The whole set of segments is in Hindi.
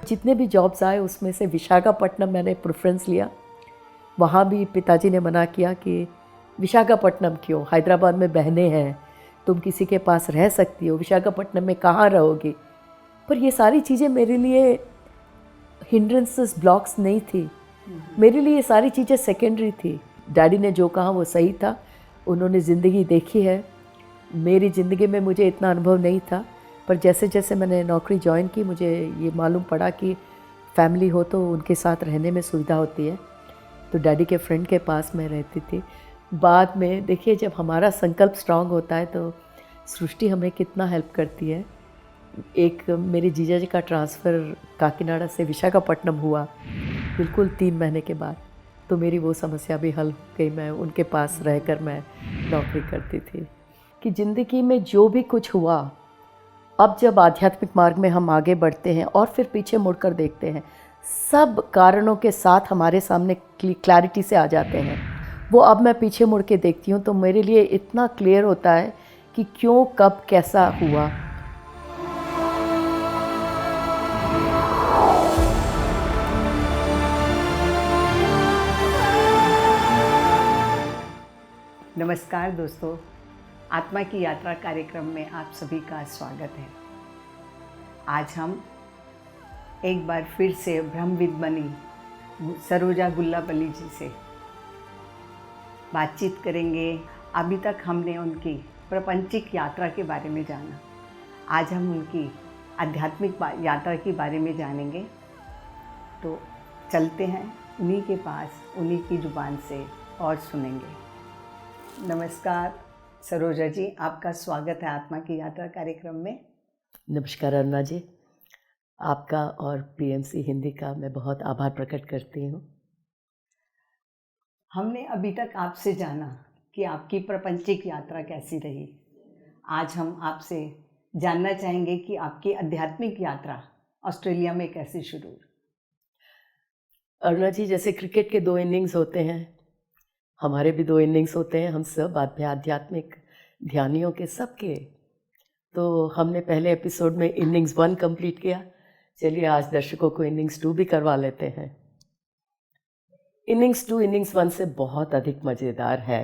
जितने भी जॉब्स आए उसमें से विशाखापट्टनम मैंने प्रेफरेंस लिया। वहाँ भी पिताजी ने मना किया कि विशाखापट्टनम क्यों, हैदराबाद में बहनें हैं, तुम किसी के पास रह सकती हो, विशाखापट्टनम में कहाँ रहोगी। पर ये सारी चीज़ें मेरे लिए हिंड्रेंसेस ब्लॉक्स नहीं थी, मेरे लिए ये सारी चीज़ें सेकेंडरी थी। डैडी ने जो कहा वो सही था, उन्होंने ज़िंदगी देखी है। मेरी ज़िंदगी में मुझे इतना अनुभव नहीं था, पर जैसे जैसे मैंने नौकरी ज्वाइन की मुझे ये मालूम पड़ा कि फैमिली हो तो उनके साथ रहने में सुविधा होती है। तो डैडी के फ्रेंड के पास मैं रहती थी। बाद में देखिए, जब हमारा संकल्प स्ट्रांग होता है तो सृष्टि हमें कितना हेल्प करती है। एक मेरे जीजा जी का ट्रांसफ़र काकीनाडा से विशाखापट्टनम हुआ बिल्कुल 3 महीने के बाद, तो मेरी वो समस्या भी हल हो गई। मैं उनके पास रहकर मैं नौकरी करती थी। कि ज़िंदगी में जो भी कुछ हुआ, अब जब आध्यात्मिक मार्ग में हम आगे बढ़ते हैं और फिर पीछे मुड़कर देखते हैं, सब कारणों के साथ हमारे सामने क्लैरिटी से आ जाते हैं। वो अब मैं पीछे मुड़ के देखती हूँ तो मेरे लिए इतना क्लियर होता है कि क्यों, कब, कैसा हुआ। नमस्कार दोस्तों, आत्मा की यात्रा कार्यक्रम में आप सभी का स्वागत है। आज हम एक बार फिर से ब्रह्मविद बनी सरोजा गुल्लापल्ली जी से बातचीत करेंगे। अभी तक हमने उनकी प्रपंचिक यात्रा के बारे में जाना, आज हम उनकी आध्यात्मिक यात्रा के बारे में जानेंगे। तो चलते हैं उन्हीं के पास, उन्हीं की ज़ुबान से और सुनेंगे। नमस्कार सरोजा जी, आपका स्वागत है आत्मा की यात्रा कार्यक्रम में। नमस्कार अरुणा जी, आपका और पीएमसी हिंदी का मैं बहुत आभार प्रकट करती हूँ। हमने अभी तक आपसे जाना कि आपकी प्रपंचिक यात्रा कैसी रही। आज हम आपसे जानना चाहेंगे कि आपकी आध्यात्मिक यात्रा ऑस्ट्रेलिया में कैसे शुरू हुई। अरुणा जी, जैसे क्रिकेट के 2 इनिंग्स होते हैं, हमारे भी 2 इनिंग्स होते हैं, हम सब आध्यात्मिक ध्यानियों के सबके। तो हमने पहले एपिसोड में इनिंग्स 1 कंप्लीट किया, चलिए आज दर्शकों को इनिंग्स 2 भी करवा लेते हैं। इनिंग्स 2 इनिंग्स 1 से बहुत अधिक मज़ेदार है।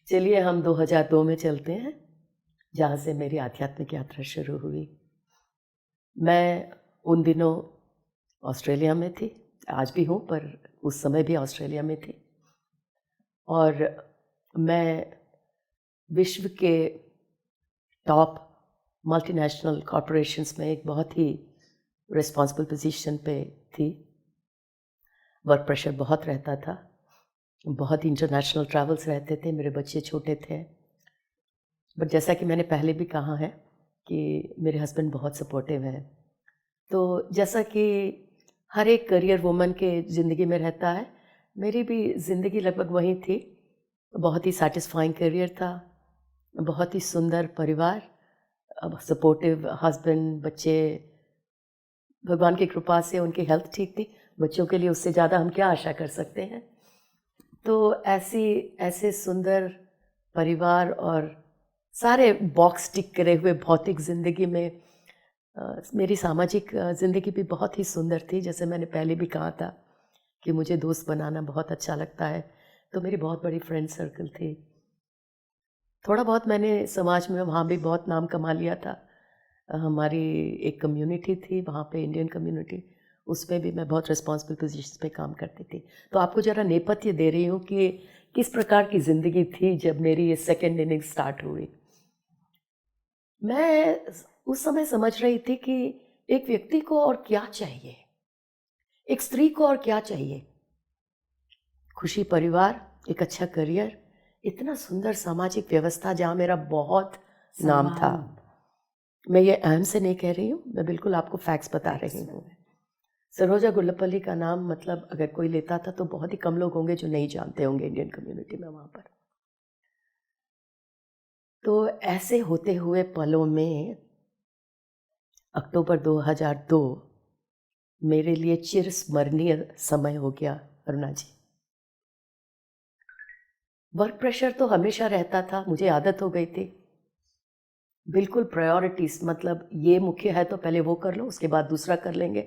चलिए हम 2002 में चलते हैं, जहाँ से मेरी आध्यात्मिक यात्रा शुरू हुई। मैं उन दिनों ऑस्ट्रेलिया में थी, आज भी हूँ पर उस समय भी ऑस्ट्रेलिया में थी, और मैं विश्व के टॉप मल्टीनेशनल कॉरपोरेशंस में एक बहुत ही रिस्पॉन्सिबल पोजीशन पे थी। वर्क प्रेशर बहुत रहता था, बहुत इंटरनेशनल ट्रैवल्स रहते थे, मेरे बच्चे छोटे थे। बट जैसा कि मैंने पहले भी कहा है कि मेरे हस्बैंड बहुत सपोर्टिव हैं। तो जैसा कि हर एक करियर वुमन के ज़िंदगी में रहता है, मेरी भी ज़िंदगी लगभग वही थी। बहुत ही सैटिस्फाइंग करियर था, बहुत ही सुंदर परिवार, सपोर्टिव हस्बैंड, बच्चे, भगवान की कृपा से उनकी हेल्थ ठीक थी। बच्चों के लिए उससे ज़्यादा हम क्या आशा कर सकते हैं। तो ऐसे सुंदर परिवार और सारे बॉक्स टिक करे हुए भौतिक ज़िंदगी में मेरी सामाजिक ज़िंदगी भी बहुत ही सुंदर थी। जैसे मैंने पहले भी कहा था कि मुझे दोस्त बनाना बहुत अच्छा लगता है, तो मेरी बहुत बड़ी फ्रेंड सर्कल थी। थोड़ा बहुत मैंने समाज में वहाँ भी बहुत नाम कमा लिया था। हमारी एक कम्युनिटी थी वहाँ पे, इंडियन कम्युनिटी, उसमें भी मैं बहुत रिस्पॉन्सिबल पोजीशन पे काम करती थी। तो आपको ज़रा नेपथ्य दे रही हूँ कि किस प्रकार की ज़िंदगी थी जब मेरी ये सेकेंड इनिंग स्टार्ट हुई। मैं उस समय समझ रही थी कि एक व्यक्ति को और क्या चाहिए, एक स्त्री को और क्या चाहिए। खुशी परिवार, एक अच्छा करियर, इतना सुंदर सामाजिक व्यवस्था जहाँ मेरा बहुत नाम था। मैं ये अहम से नहीं कह रही हूँ, मैं बिल्कुल आपको फैक्ट्स बता रही हूँ। सरोजा गुल्लापल्ली का नाम मतलब अगर कोई लेता था तो बहुत ही कम लोग होंगे जो नहीं जानते होंगे इंडियन कम्युनिटी में वहाँ पर। तो ऐसे होते हुए पलों में अक्टूबर 2002 मेरे लिए चिरस्मरणीय समय हो गया अरुणा जी। वर्क प्रेशर तो हमेशा रहता था, मुझे आदत हो गई थी। बिल्कुल प्रायोरिटीज़, मतलब ये मुख्य है तो पहले वो कर लो, उसके बाद दूसरा कर लेंगे।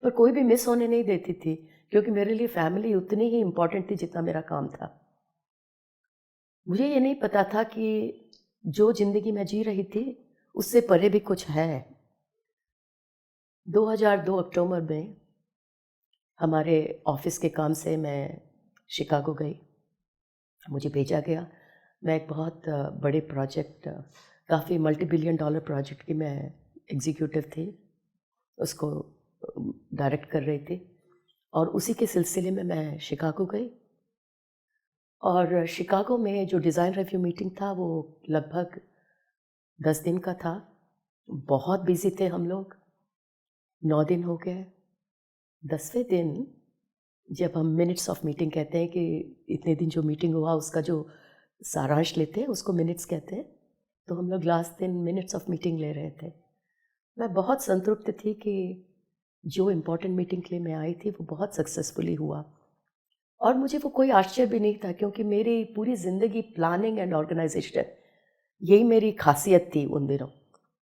पर कोई भी मिस होने नहीं देती थी, क्योंकि मेरे लिए फैमिली उतनी ही इम्पोर्टेंट थी जितना मेरा काम था। मुझे ये नहीं पता था कि जो ज़िंदगी मैं जी रही थी उससे परे भी कुछ है। 2002 अक्टूबर में हमारे ऑफिस के काम से मैं शिकागो गई। मुझे भेजा गया। मैं एक बहुत बड़े प्रोजेक्ट, काफ़ी मल्टी बिलियन डॉलर प्रोजेक्ट की मैं एग्जीक्यूटिव थी, उसको डायरेक्ट कर रही थी। और उसी के सिलसिले में मैं शिकागो गई। और शिकागो में जो डिज़ाइन रिव्यू मीटिंग था वो लगभग 10 दिन का था। बहुत बिजी थे हम लोग। 9 दिन हो गए। 10वें दिन जब हम मिनट्स ऑफ मीटिंग कहते हैं कि इतने दिन जो मीटिंग हुआ उसका जो सारांश लेते हैं उसको मिनट्स कहते हैं, तो हम लोग लास्ट दिन मिनट्स ऑफ मीटिंग ले रहे थे। मैं बहुत संतुष्ट थी कि जो इम्पोर्टेंट मीटिंग के लिए मैं आई थी वो बहुत सक्सेसफुली हुआ। और मुझे वो कोई आश्चर्य भी नहीं था, क्योंकि मेरी पूरी ज़िंदगी प्लानिंग एंड ऑर्गेनाइजेशन, यही मेरी खासियत थी उन दिनों।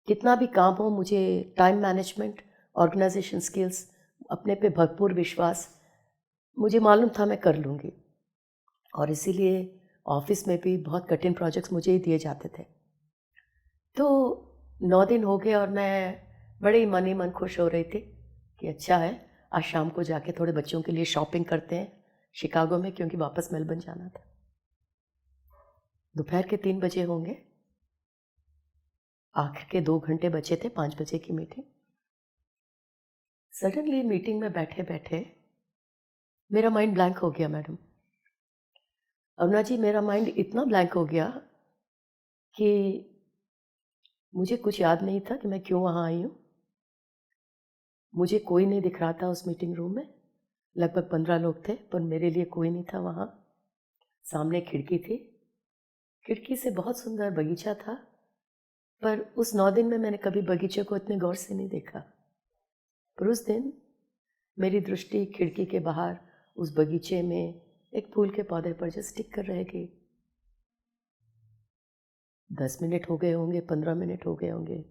कितना भी काम हो, मुझे टाइम मैनेजमेंट, ऑर्गेनाइजेशन स्किल्स, अपने पे भरपूर विश्वास, मुझे मालूम था मैं कर लूँगी। और इसीलिए ऑफिस में भी बहुत कठिन प्रोजेक्ट्स मुझे ही दिए जाते थे। तो 9 दिन हो गए और मैं बड़े ही मन ही मन खुश हो रही थी कि अच्छा है, आज शाम को जाके थोड़े बच्चों के लिए शॉपिंग करते हैं शिकागो में, क्योंकि वापस मेलबर्न जाना था। दोपहर के 3 बजे होंगे, आखिर के 2 घंटे बचे थे 5 बजे की मीटिंग। सडनली मीटिंग में बैठे बैठे मेरा माइंड ब्लैंक हो गया मैडम। अरुणा जी, मेरा माइंड इतना ब्लैंक हो गया कि मुझे कुछ याद नहीं था कि मैं क्यों वहाँ आई हूँ। मुझे कोई नहीं दिख रहा था उस मीटिंग रूम में। लगभग 15 लोग थे, पर मेरे लिए कोई नहीं था वहाँ। सामने खिड़की थी, खिड़की से बहुत सुंदर बगीचा था, पर उस 9 दिन में मैंने कभी बगीचे को इतने गौर से नहीं देखा। पर उस दिन मेरी दृष्टि खिड़की के बाहर उस बगीचे में एक फूल के पौधे पर जस्ट टिक कर रह गई। 10 मिनट हो गए होंगे, 15 मिनट हो गए होंगे,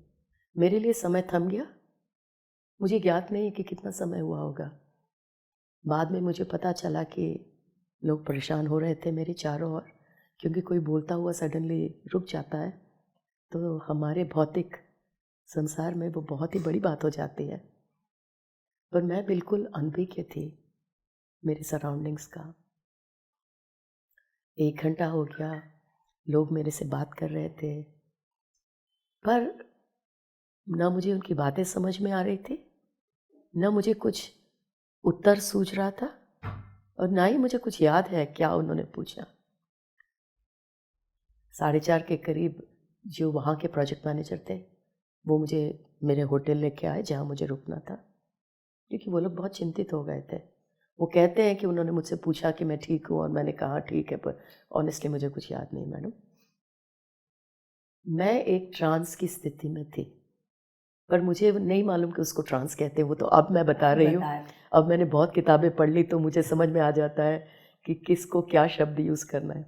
मेरे लिए समय थम गया। मुझे ज्ञात नहीं कि कितना समय हुआ होगा। बाद में मुझे पता चला कि लोग परेशान हो रहे थे मेरे चारों ओर, क्योंकि कोई बोलता हुआ सडनली रुक जाता है तो हमारे भौतिक संसार में वो बहुत ही बड़ी बात हो जाती है। पर मैं बिल्कुल अनभिज्ञ थी मेरे सराउंडिंग्स का। 1 घंटा हो गया, लोग मेरे से बात कर रहे थे, पर न मुझे उनकी बातें समझ में आ रही थी, न मुझे कुछ उत्तर सूझ रहा था, और ना ही मुझे कुछ याद है क्या उन्होंने पूछा। 4:30 के करीब जो वहाँ के प्रोजेक्ट मैनेजर थे वो मुझे मेरे होटल लेके आए जहाँ मुझे रुकना था, क्योंकि वो लोग बहुत चिंतित हो गए थे। वो कहते हैं कि उन्होंने मुझसे पूछा कि मैं ठीक हूँ और मैंने कहा ठीक है, पर ऑनेस्टली मुझे कुछ याद नहीं मैडम। मैं एक ट्रांस की स्थिति में थी, पर मुझे नहीं मालूम कि उसको ट्रांस कहते हैं, वो तो अब मैं बता रही हूँ। अब मैंने बहुत किताबें पढ़ ली तो मुझे समझ में आ जाता है कि किसको क्या शब्द यूज़ करना है,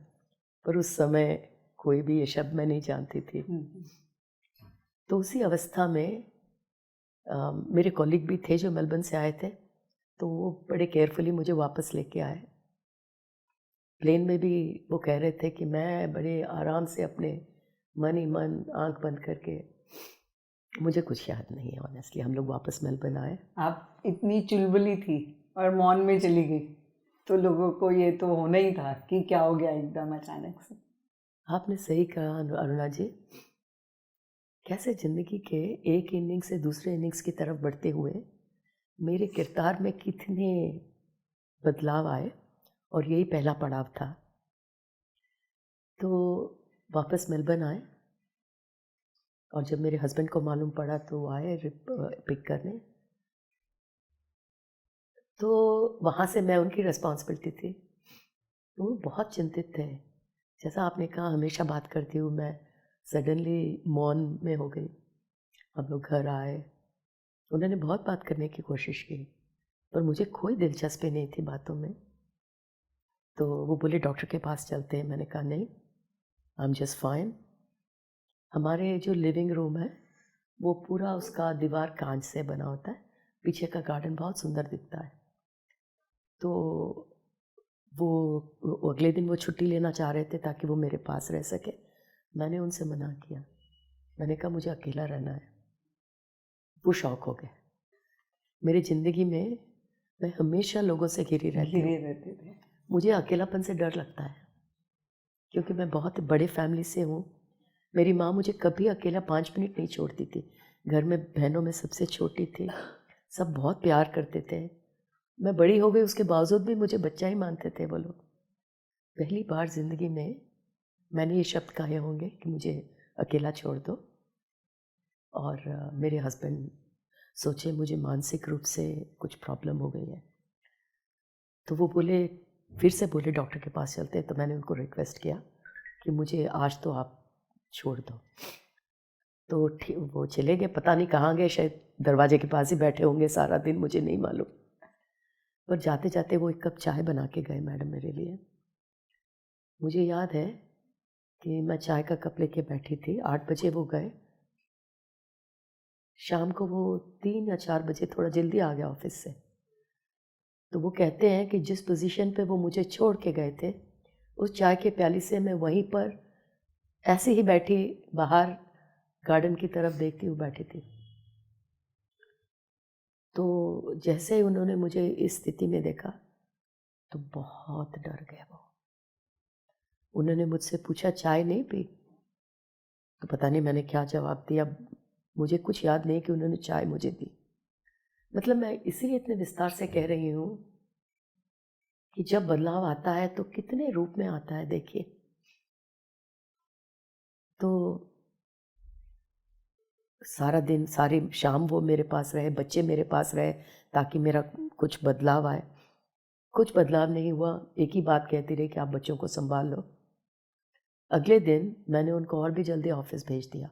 पर उस समय कोई भी ये शब्द मैं नहीं जानती थी। तो उसी अवस्था में मेरे कॉलीग भी थे जो मेलबर्न से आए थे, तो वो बड़े केयरफुली मुझे वापस लेके आए। प्लेन में भी वो कह रहे थे कि मैं बड़े आराम से अपने मन ही मन आंख बंद करके, मुझे कुछ याद नहीं है ऑनेस्टली, हम लोग वापस मेलबर्न आए। आप इतनी चुलबुली थी और मौन में चली गई, तो लोगों को ये तो होना ही था कि क्या हो गया एकदम अचानक से। आपने सही कहा अरुणा जी, कैसे ज़िंदगी के एक इनिंग से दूसरे इनिंग्स की तरफ बढ़ते हुए मेरे किरदार में कितने बदलाव आए, और यही पहला पड़ाव था। तो वापस मेलबर्न आए, और जब मेरे हस्बैंड को मालूम पड़ा तो वो आए पिक करने। तो वहाँ से मैं उनकी रिस्पॉन्सिबिलिटी थी, तो वो बहुत चिंतित थे। जैसा आपने कहा हमेशा बात करती हूँ मैं, सडनली मौन में हो गई। हम लोग घर आए, उन्होंने बहुत बात करने की कोशिश की, पर मुझे कोई दिलचस्पी नहीं थी बातों में। तो वो बोले डॉक्टर के पास चलते हैं। मैंने कहा नहीं, आई एम जस्ट फाइन। हमारे जो लिविंग रूम है वो पूरा उसका दीवार कांच से बना होता है, पीछे का गार्डन बहुत सुंदर दिखता है। तो वो अगले दिन वो छुट्टी लेना चाह रहे थे ताकि वो मेरे पास रह सके। मैंने उनसे मना किया, मैंने कहा मुझे अकेला रहना है। वो शौक हो गए। मेरी ज़िंदगी में मैं हमेशा लोगों से घिरी रहती हूँ। धीरे रहते थे। मुझे अकेलापन से डर लगता है क्योंकि मैं बहुत बड़े फैमिली से हूँ। मेरी माँ मुझे कभी अकेला 5 मिनट नहीं छोड़ती थी। घर में बहनों में सबसे छोटी थी, सब बहुत प्यार करते थे। मैं बड़ी हो गई उसके बावजूद भी मुझे बच्चा ही मानते थे वो लोग। पहली बार ज़िंदगी में मैंने ये शब्द कहे होंगे कि मुझे अकेला छोड़ दो। और मेरे हस्बैंड सोचे मुझे मानसिक रूप से कुछ प्रॉब्लम हो गई है, तो वो बोले, फिर से बोले डॉक्टर के पास चलते हैं। तो मैंने उनको रिक्वेस्ट किया कि मुझे आज तो आप छोड़ दो। तो वो चले गए, पता नहीं कहाँ गए, शायद दरवाजे के पास ही बैठे होंगे सारा दिन, मुझे नहीं मालूम। पर जाते जाते वो एक कप चाय बना के गए मैडम मेरे लिए। मुझे याद है कि मैं चाय का कप लेके बैठी थी, 8 बजे वो गए। शाम को वो 3 या 4 बजे, थोड़ा जल्दी आ गया ऑफिस से। तो वो कहते हैं कि जिस पोजीशन पे वो मुझे छोड़ के गए थे, उस चाय के प्याली से मैं वहीं पर ऐसे ही बैठी बाहर गार्डन की तरफ देखती हुई बैठी थी। तो जैसे ही उन्होंने मुझे इस स्थिति में देखा तो बहुत डर गए वो। उन्होंने मुझसे पूछा चाय नहीं पी? तो पता नहीं मैंने क्या जवाब दिया, मुझे कुछ याद नहीं कि उन्होंने चाय मुझे दी। मतलब मैं इसीलिए इतने विस्तार से कह रही हूँ कि जब बदलाव आता है तो कितने रूप में आता है, देखिए। तो सारा दिन, सारी शाम वो मेरे पास रहे, बच्चे मेरे पास रहे ताकि मेरा कुछ बदलाव आए। कुछ बदलाव नहीं हुआ, एक ही बात कहती रही कि आप बच्चों को संभाल लो। अगले दिन मैंने उनको और भी जल्दी ऑफिस भेज दिया।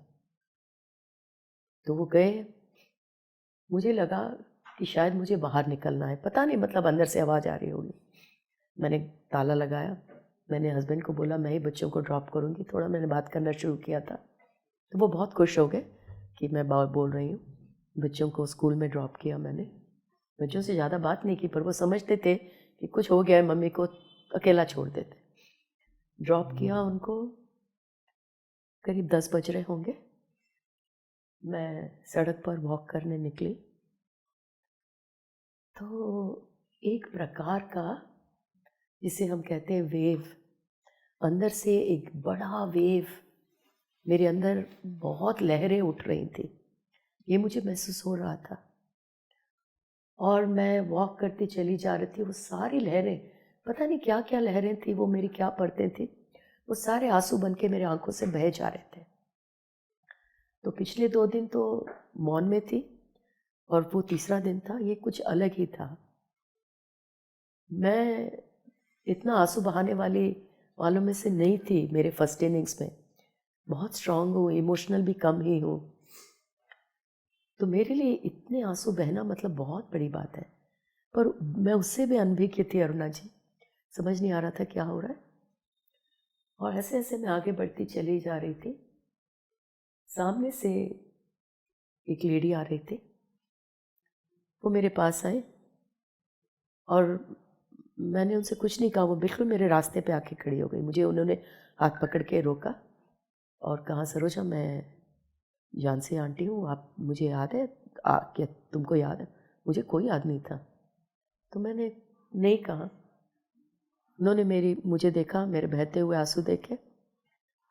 तो वो गए। मुझे लगा कि शायद मुझे बाहर निकलना है, पता नहीं, मतलब अंदर से आवाज़ आ रही होगी। मैंने ताला लगाया, मैंने हस्बैंड को बोला मैं ही बच्चों को ड्रॉप करूँगी। थोड़ा मैंने बात करना शुरू किया था तो वो बहुत खुश हो गए कि मैं बोल रही हूँ। बच्चों को स्कूल में ड्रॉप किया मैंने। बच्चों से ज़्यादा बात नहीं की, पर वो समझते थे कि कुछ हो गया है, मम्मी को अकेला छोड़ देते। ड्रॉप किया उनको, करीब 10 बज रहे होंगे। मैं सड़क पर वॉक करने निकली तो एक प्रकार का, जिसे हम कहते हैं वेव, अंदर से एक बड़ा वेव मेरे अंदर, बहुत लहरें उठ रही थी, ये मुझे महसूस हो रहा था। और मैं वॉक करती चली जा रही थी। वो सारी लहरें, पता नहीं क्या क्या लहरें थी वो, मेरी क्या पड़ते थी, वो सारे आंसू बन के मेरे आंखों से बह जा रहे थे। तो पिछले 2 दिन तो मौन में थी और वो तीसरा दिन था, ये कुछ अलग ही था। मैं इतना आंसू बहाने वालों में से नहीं थी मेरे फर्स्ट इनिंग्स में। बहुत स्ट्रांग हूँ, इमोशनल भी कम ही हूँ। तो मेरे लिए इतने आंसू बहना मतलब बहुत बड़ी बात है। पर मैं उससे भी अनभिज्ञ थी अरुणा जी, समझ नहीं आ रहा था क्या हो रहा है। और ऐसे ऐसे मैं आगे बढ़ती चली जा रही थी। सामने से एक लेडी आ रही थी, वो मेरे पास आए और मैंने उनसे कुछ नहीं कहा, वो बिल्कुल मेरे रास्ते पे आके खड़ी हो गई। मुझे उन्होंने हाथ पकड़ के रोका और कहा, सरोजा मैं जानसी आंटी हूँ, आप, मुझे याद है? क्या तुमको याद है? मुझे कोई याद नहीं था। तो मैंने नहीं कहा। उन्होंने मुझे देखा, मेरे बहते हुए आंसू देखे,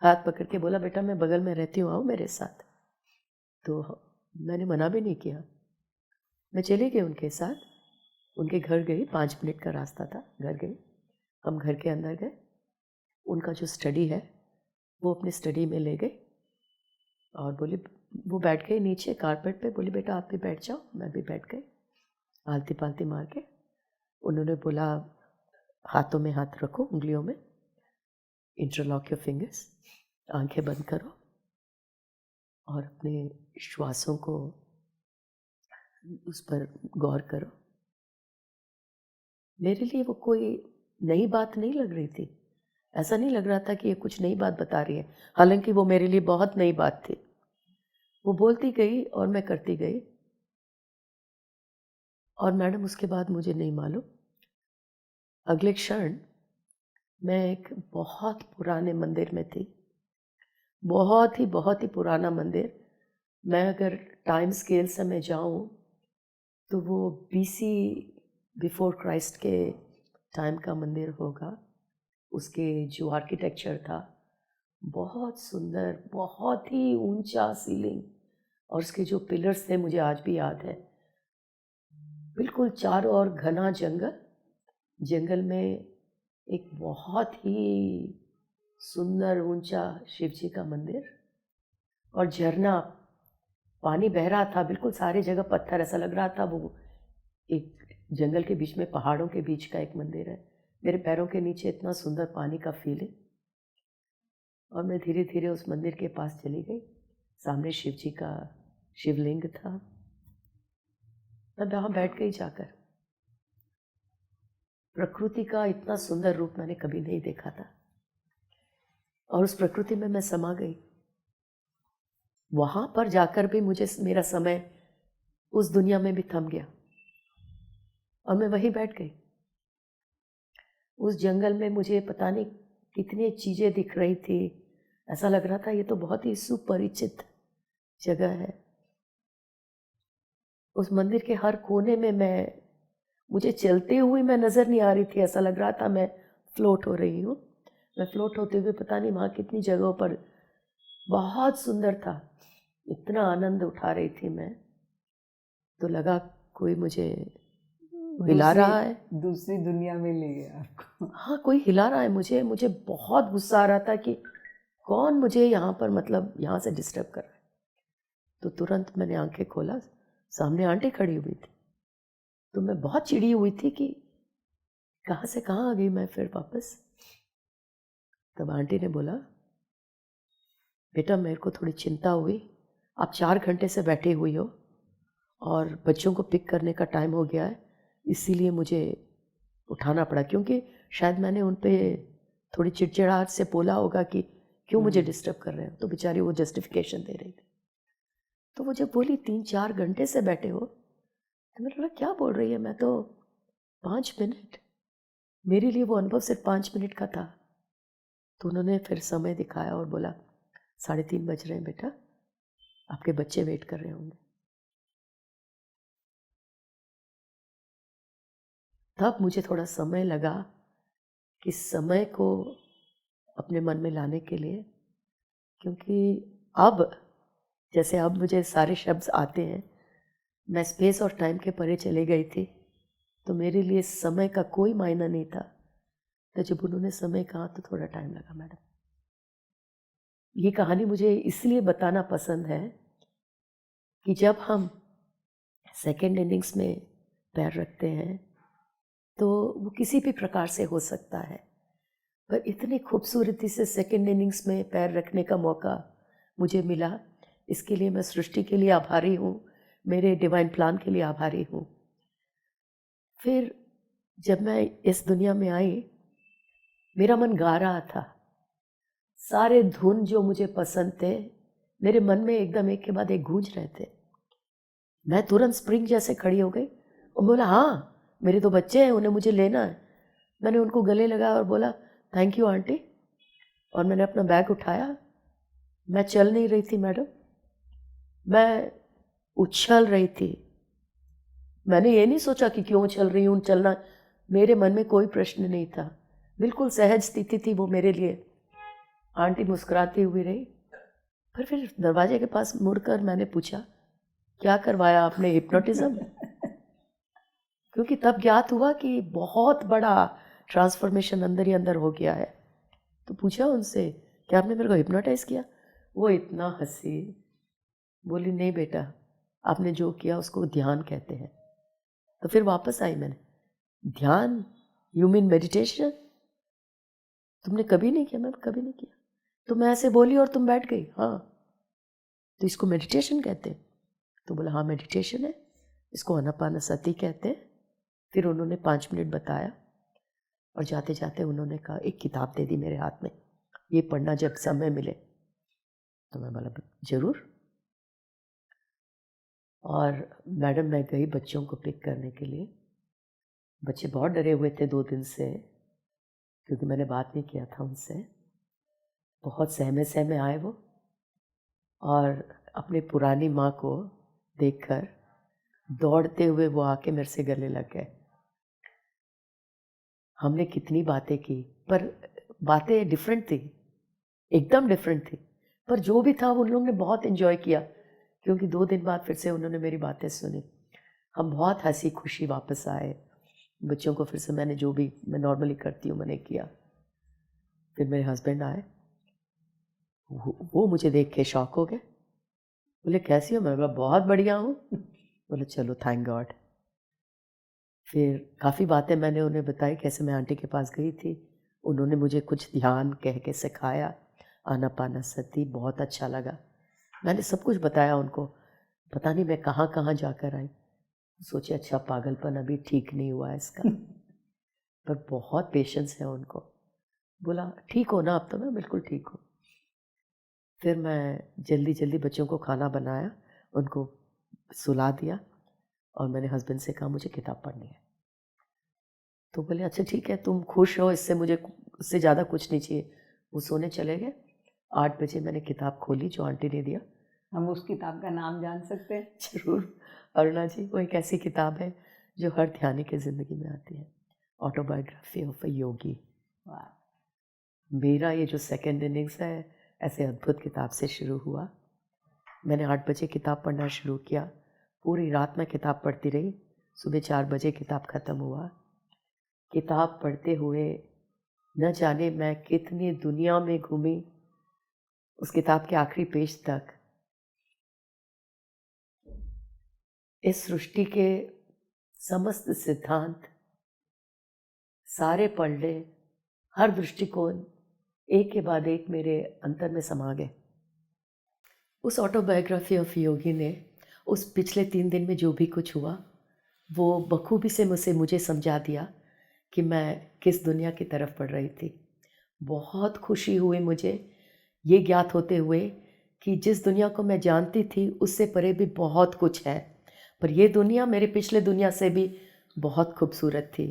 हाथ पकड़ के बोला, बेटा मैं बगल में रहती हूँ, आओ मेरे साथ। तो मैंने मना भी नहीं किया, मैं चली गई उनके साथ। उनके घर गई, 5 मिनट का रास्ता था, घर गई। हम घर के अंदर गए। उनका जो स्टडी है वो अपने स्टडी में ले गए और बोली, वो बैठ गई नीचे कारपेट पे, बोली बेटा आप भी बैठ जाओ। मैं भी बैठ गई, आलती पालती मार के। उन्होंने बोला, हाथों में हाथ रखो, उंगलियों में, इंटरलॉक योर फिंगर्स, आंखें बंद करो और अपने श्वासों को, उस पर गौर करो। मेरे लिए वो कोई नई बात नहीं लग रही थी। ऐसा नहीं लग रहा था कि ये कुछ नई बात बता रही है, हालांकि वो मेरे लिए बहुत नई बात थी। वो बोलती गई और मैं करती गई। और मैडम उसके बाद मुझे नहीं मालूम, अगले क्षण मैं एक बहुत पुराने मंदिर में थी, बहुत ही पुराना मंदिर। मैं अगर टाइम स्केल से मैं जाऊँ तो वो BC बिफोर क्राइस्ट के टाइम का मंदिर होगा। उसके जो आर्किटेक्चर था बहुत सुंदर, बहुत ही ऊंचा सीलिंग, और उसके जो पिलर्स थे मुझे आज भी याद है। बिल्कुल चारों ओर घना जंगल, जंगल में एक बहुत ही सुंदर ऊंचा शिव जी का मंदिर, और झरना, पानी बह रहा था, बिल्कुल सारे जगह पत्थर, ऐसा लग रहा था वो एक जंगल के बीच में, पहाड़ों के बीच का एक मंदिर है। मेरे पैरों के नीचे इतना सुंदर पानी का फीलिंग। और मैं धीरे धीरे उस मंदिर के पास चली गई। सामने शिव जी का शिवलिंग था। मैं वहाँ बैठ गई जाकर। प्रकृति का इतना सुंदर रूप मैंने कभी नहीं देखा था, और उस प्रकृति में मैं समा गई। वहाँ पर जाकर भी मुझे मेरा समय उस दुनिया में भी थम गया, और मैं वहीं बैठ गई। उस जंगल में मुझे पता नहीं कितनी चीज़ें दिख रही थी। ऐसा लग रहा था ये तो बहुत ही सुपरिचित जगह है। उस मंदिर के हर कोने में मुझे चलते हुए मैं नज़र नहीं आ रही थी, ऐसा लग रहा था मैं फ्लोट हो रही हूँ। मैं फ्लोट होते हुए पता नहीं वहाँ कितनी जगहों पर, बहुत सुंदर था, इतना आनंद उठा रही थी मैं। तो लगा कोई मुझे हिला रहा है, दूसरी दुनिया में ले गया आपको। हाँ कोई हिला रहा है मुझे बहुत गुस्सा आ रहा था कि कौन मुझे यहाँ पर, मतलब यहाँ से डिस्टर्ब कर रहा है। तो तुरंत मैंने आंखें खोला, सामने आंटी खड़ी हुई थी। तो मैं बहुत चिड़ी हुई थी कि कहाँ से कहाँ आ गई मैं फिर वापस। तब आंटी ने बोला, बेटा मेरे को थोड़ी चिंता हुई, आप 4 घंटे से बैठी हुई हो और बच्चों को पिक करने का टाइम हो गया है, इसीलिए मुझे उठाना पड़ा। क्योंकि शायद मैंने उन पे थोड़ी चिड़चिड़ाहट से बोला होगा कि क्यों मुझे डिस्टर्ब कर रहे हो। तो बेचारी वो जस्टिफिकेशन दे रही थी। तो वो जब बोली 3-4 घंटे से बैठे हो, तो मैंने बोला क्या बोल रही है, मैं तो 5 मिनट, मेरे लिए वो अनुभव सिर्फ 5 मिनट का था। तो उन्होंने फिर समय दिखाया और बोला 3:30 बज रहे हैं बेटा, आपके बच्चे वेट कर रहे होंगे। तब मुझे थोड़ा समय लगा कि समय को अपने मन में लाने के लिए, क्योंकि अब जैसे अब मुझे सारे शब्द आते हैं, मैं स्पेस और टाइम के परे चले गई थी, तो मेरे लिए समय का कोई मायना नहीं था। तो जब उन्होंने समय कहा तो थोड़ा टाइम लगा मैडम। ये कहानी मुझे इसलिए बताना पसंद है कि जब हम सेकेंड इनिंग्स में पैर रखते हैं तो वो किसी भी प्रकार से हो सकता है, पर इतनी खूबसूरती से सेकेंड इनिंग्स में पैर रखने का मौका मुझे मिला, इसके लिए मैं सृष्टि के लिए आभारी हूँ, मेरे डिवाइन प्लान के लिए आभारी हूँ। फिर जब मैं इस दुनिया में आई, मेरा मन गा रहा था। सारे धुन जो मुझे पसंद थे मेरे मन में एकदम एक के बाद एक गूंज रहे थे। मैं तुरंत स्प्रिंग जैसे खड़ी हो गई और बोला, हाँ मेरे तो बच्चे हैं, उन्हें मुझे लेना है। मैंने उनको गले लगाया और बोला, थैंक यू आंटी। और मैंने अपना बैग उठाया। मैं चल नहीं रही थी मैडम, मैं उछल रही थी। मैंने ये नहीं सोचा कि क्यों चल रही हूँ, चलना मेरे मन में कोई प्रश्न नहीं था। बिल्कुल सहज स्थिति थी वो मेरे लिए। आंटी मुस्कुराती हुई रही, पर फिर दरवाजे के पास मुड़कर मैंने पूछा, क्या करवाया आपने, हिप्नोटिज्म? क्योंकि तब ज्ञात हुआ कि बहुत बड़ा ट्रांसफॉर्मेशन अंदर ही अंदर हो गया है। तो पूछा उनसे, क्या आपने मेरे को हिप्नोटाइज किया? वो इतना हंसी, बोली, नहीं बेटा, आपने जो किया उसको ध्यान कहते हैं। तो फिर वापस आई मैंने, ध्यान? You mean meditation? तुमने कभी नहीं किया? मैं कभी नहीं किया। तो मैं ऐसे बोली और तुम बैठ गई? हाँ। तो इसको मेडिटेशन कहते हैं? तो बोला, हाँ मेडिटेशन है, इसको आनापानसति कहते हैं। फिर उन्होंने 5 मिनट बताया। और जाते जाते उन्होंने कहा एक किताब दे दी मेरे हाथ में, ये पढ़ना जब समय मिले। तो मैं बोला ज़रूर। और मैडम मैं गई बच्चों को पिक करने के लिए। बच्चे बहुत डरे हुए थे 2 दिन से, क्योंकि मैंने बात नहीं किया था उनसे। बहुत सहमे सहमे आए वो, और अपनी पुरानी माँ को देखकर दौड़ते हुए वो आके मेरे से गले लग गए। हमने कितनी बातें की, पर बातें डिफरेंट थी, एकदम डिफरेंट थी, पर जो भी था उन लोगों ने बहुत एंजॉय किया, क्योंकि 2 दिन बाद फिर से उन्होंने मेरी बातें सुनी। हम बहुत हंसी खुशी वापस आए। बच्चों को फिर से मैंने जो भी मैं नॉर्मली करती हूँ मैंने किया। फिर मेरे हस्बैंड आए, वो मुझे देख के शॉक हो गए। बोले कैसी हो? मैं बोला बहुत बढ़िया हूँ। बोले चलो थैंक गॉड। फिर काफ़ी बातें मैंने उन्हें बताई, कैसे मैं आंटी के पास गई थी, उन्होंने मुझे कुछ ध्यान कह के सिखाया, आनापानसती, बहुत अच्छा लगा। मैंने सब कुछ बताया उनको। पता नहीं मैं कहाँ कहाँ जाकर आई। सोचे अच्छा पागलपन अभी ठीक नहीं हुआ है इसका। पर बहुत पेशेंस है उनको। बोला ठीक हो ना अब? तो मैं बिल्कुल ठीक हूँ। फिर मैं जल्दी जल्दी बच्चों को खाना बनाया, उनको सुला दिया, और मैंने हस्बैंड से कहा मुझे किताब पढ़नी है। तो बोले अच्छा ठीक है, तुम खुश हो, इससे मुझे उससे ज़्यादा कुछ नहीं चाहिए। वो सोने चले गए। 8 बजे मैंने किताब खोली जो आंटी ने दिया। हम उस किताब का नाम जान सकते हैं? जरूर अरुणा जी, वो एक ऐसी किताब है जो हर ध्यानी की ज़िंदगी में आती है, ऑटोबायोग्राफी ऑफ अ योगी। वाह। मेरा ये जो सेकेंड इनिंग्स है ऐसे अद्भुत किताब से शुरू हुआ। मैंने 8 बजे किताब पढ़ना शुरू किया, पूरी रात मैं किताब पढ़ती रही। सुबह 4 बजे किताब ख़त्म हुआ। किताब पढ़ते हुए न जाने मैं कितनी दुनिया में घूमी उस किताब के आखिरी पेज तक। इस सृष्टि के समस्त सिद्धांत सारे पढ़ ले, हर दृष्टिकोण एक के बाद एक मेरे अंतर में समा गए। उस ऑटोबायोग्राफी ऑफ योगी ने उस पिछले 3 दिन में जो भी कुछ हुआ वो बखूबी से मुझे समझा दिया कि मैं किस दुनिया की तरफ बढ़ रही थी। बहुत खुशी हुई मुझे ये ज्ञात होते हुए कि जिस दुनिया को मैं जानती थी उससे परे भी बहुत कुछ है, पर ये दुनिया मेरे पिछले दुनिया से भी बहुत खूबसूरत थी।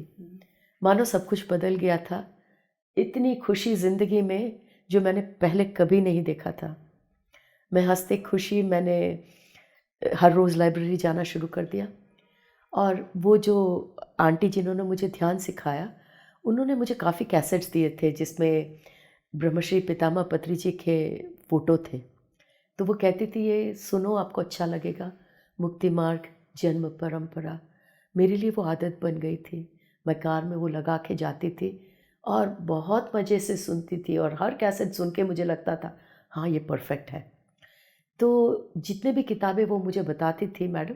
मानो सब कुछ बदल गया था। इतनी खुशी ज़िंदगी में जो मैंने पहले कभी नहीं देखा था। मैं हंसते खुशी मैंने हर रोज़ लाइब्रेरी जाना शुरू कर दिया, और वो जो आंटी जिन्होंने मुझे ध्यान सिखाया उन्होंने मुझे काफ़ी कैसेट्स दिए थे जिसमें ब्रह्मश्री पितामह पत्री जी के फ़ोटो थे। तो वो कहती थी ये सुनो आपको अच्छा लगेगा, मुक्ति मार्ग, जन्म परंपरा। मेरे लिए वो आदत बन गई थी। मैं कार में वो लगा के जाती थी और बहुत मज़े से सुनती थी, और हर कैसेट सुन के मुझे लगता था हाँ ये परफेक्ट है। तो जितने भी किताबें वो मुझे बताती थी मैडम,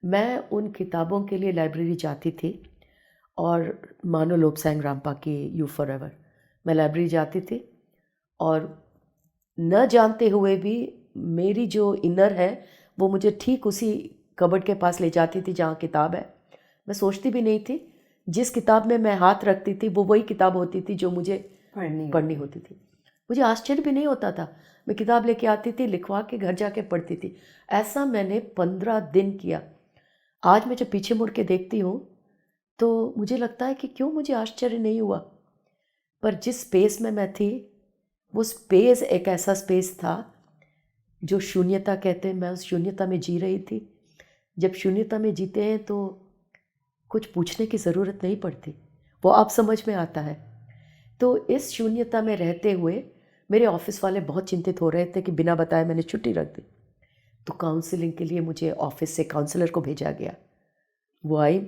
मैं उन किताबों के लिए लाइब्रेरी जाती थी। और मानो लोब्सांग रामपा की यू फॉर एवर, मैं लाइब्रेरी जाती थी, और न जानते हुए भी मेरी जो इनर है वो मुझे ठीक उसी कबर्ड के पास ले जाती थी जहाँ किताब है। मैं सोचती भी नहीं थी, जिस किताब में मैं हाथ रखती थी वो वही किताब होती थी जो मुझे पढ़नी होती थी। मुझे आश्चर्य भी नहीं होता था। मैं किताब लेके आती थी, लिखवा के घर जाके पढ़ती थी। ऐसा मैंने 15 दिन किया। आज मैं जब पीछे मुड़ के देखती हूँ तो मुझे लगता है कि क्यों मुझे आश्चर्य नहीं हुआ। पर जिस स्पेस में मैं थी वो स्पेस एक ऐसा स्पेस था जो शून्यता कहते हैं। मैं उस शून्यता में जी रही थी। जब शून्यता में जीते हैं तो कुछ पूछने की ज़रूरत नहीं पड़ती, वो आप समझ में आता है। तो इस शून्यता में रहते हुए मेरे ऑफिस वाले बहुत चिंतित हो रहे थे कि बिना बताए मैंने छुट्टी रख दी। तो काउंसलिंग के लिए मुझे ऑफिस से काउंसलर को भेजा गया। वो आई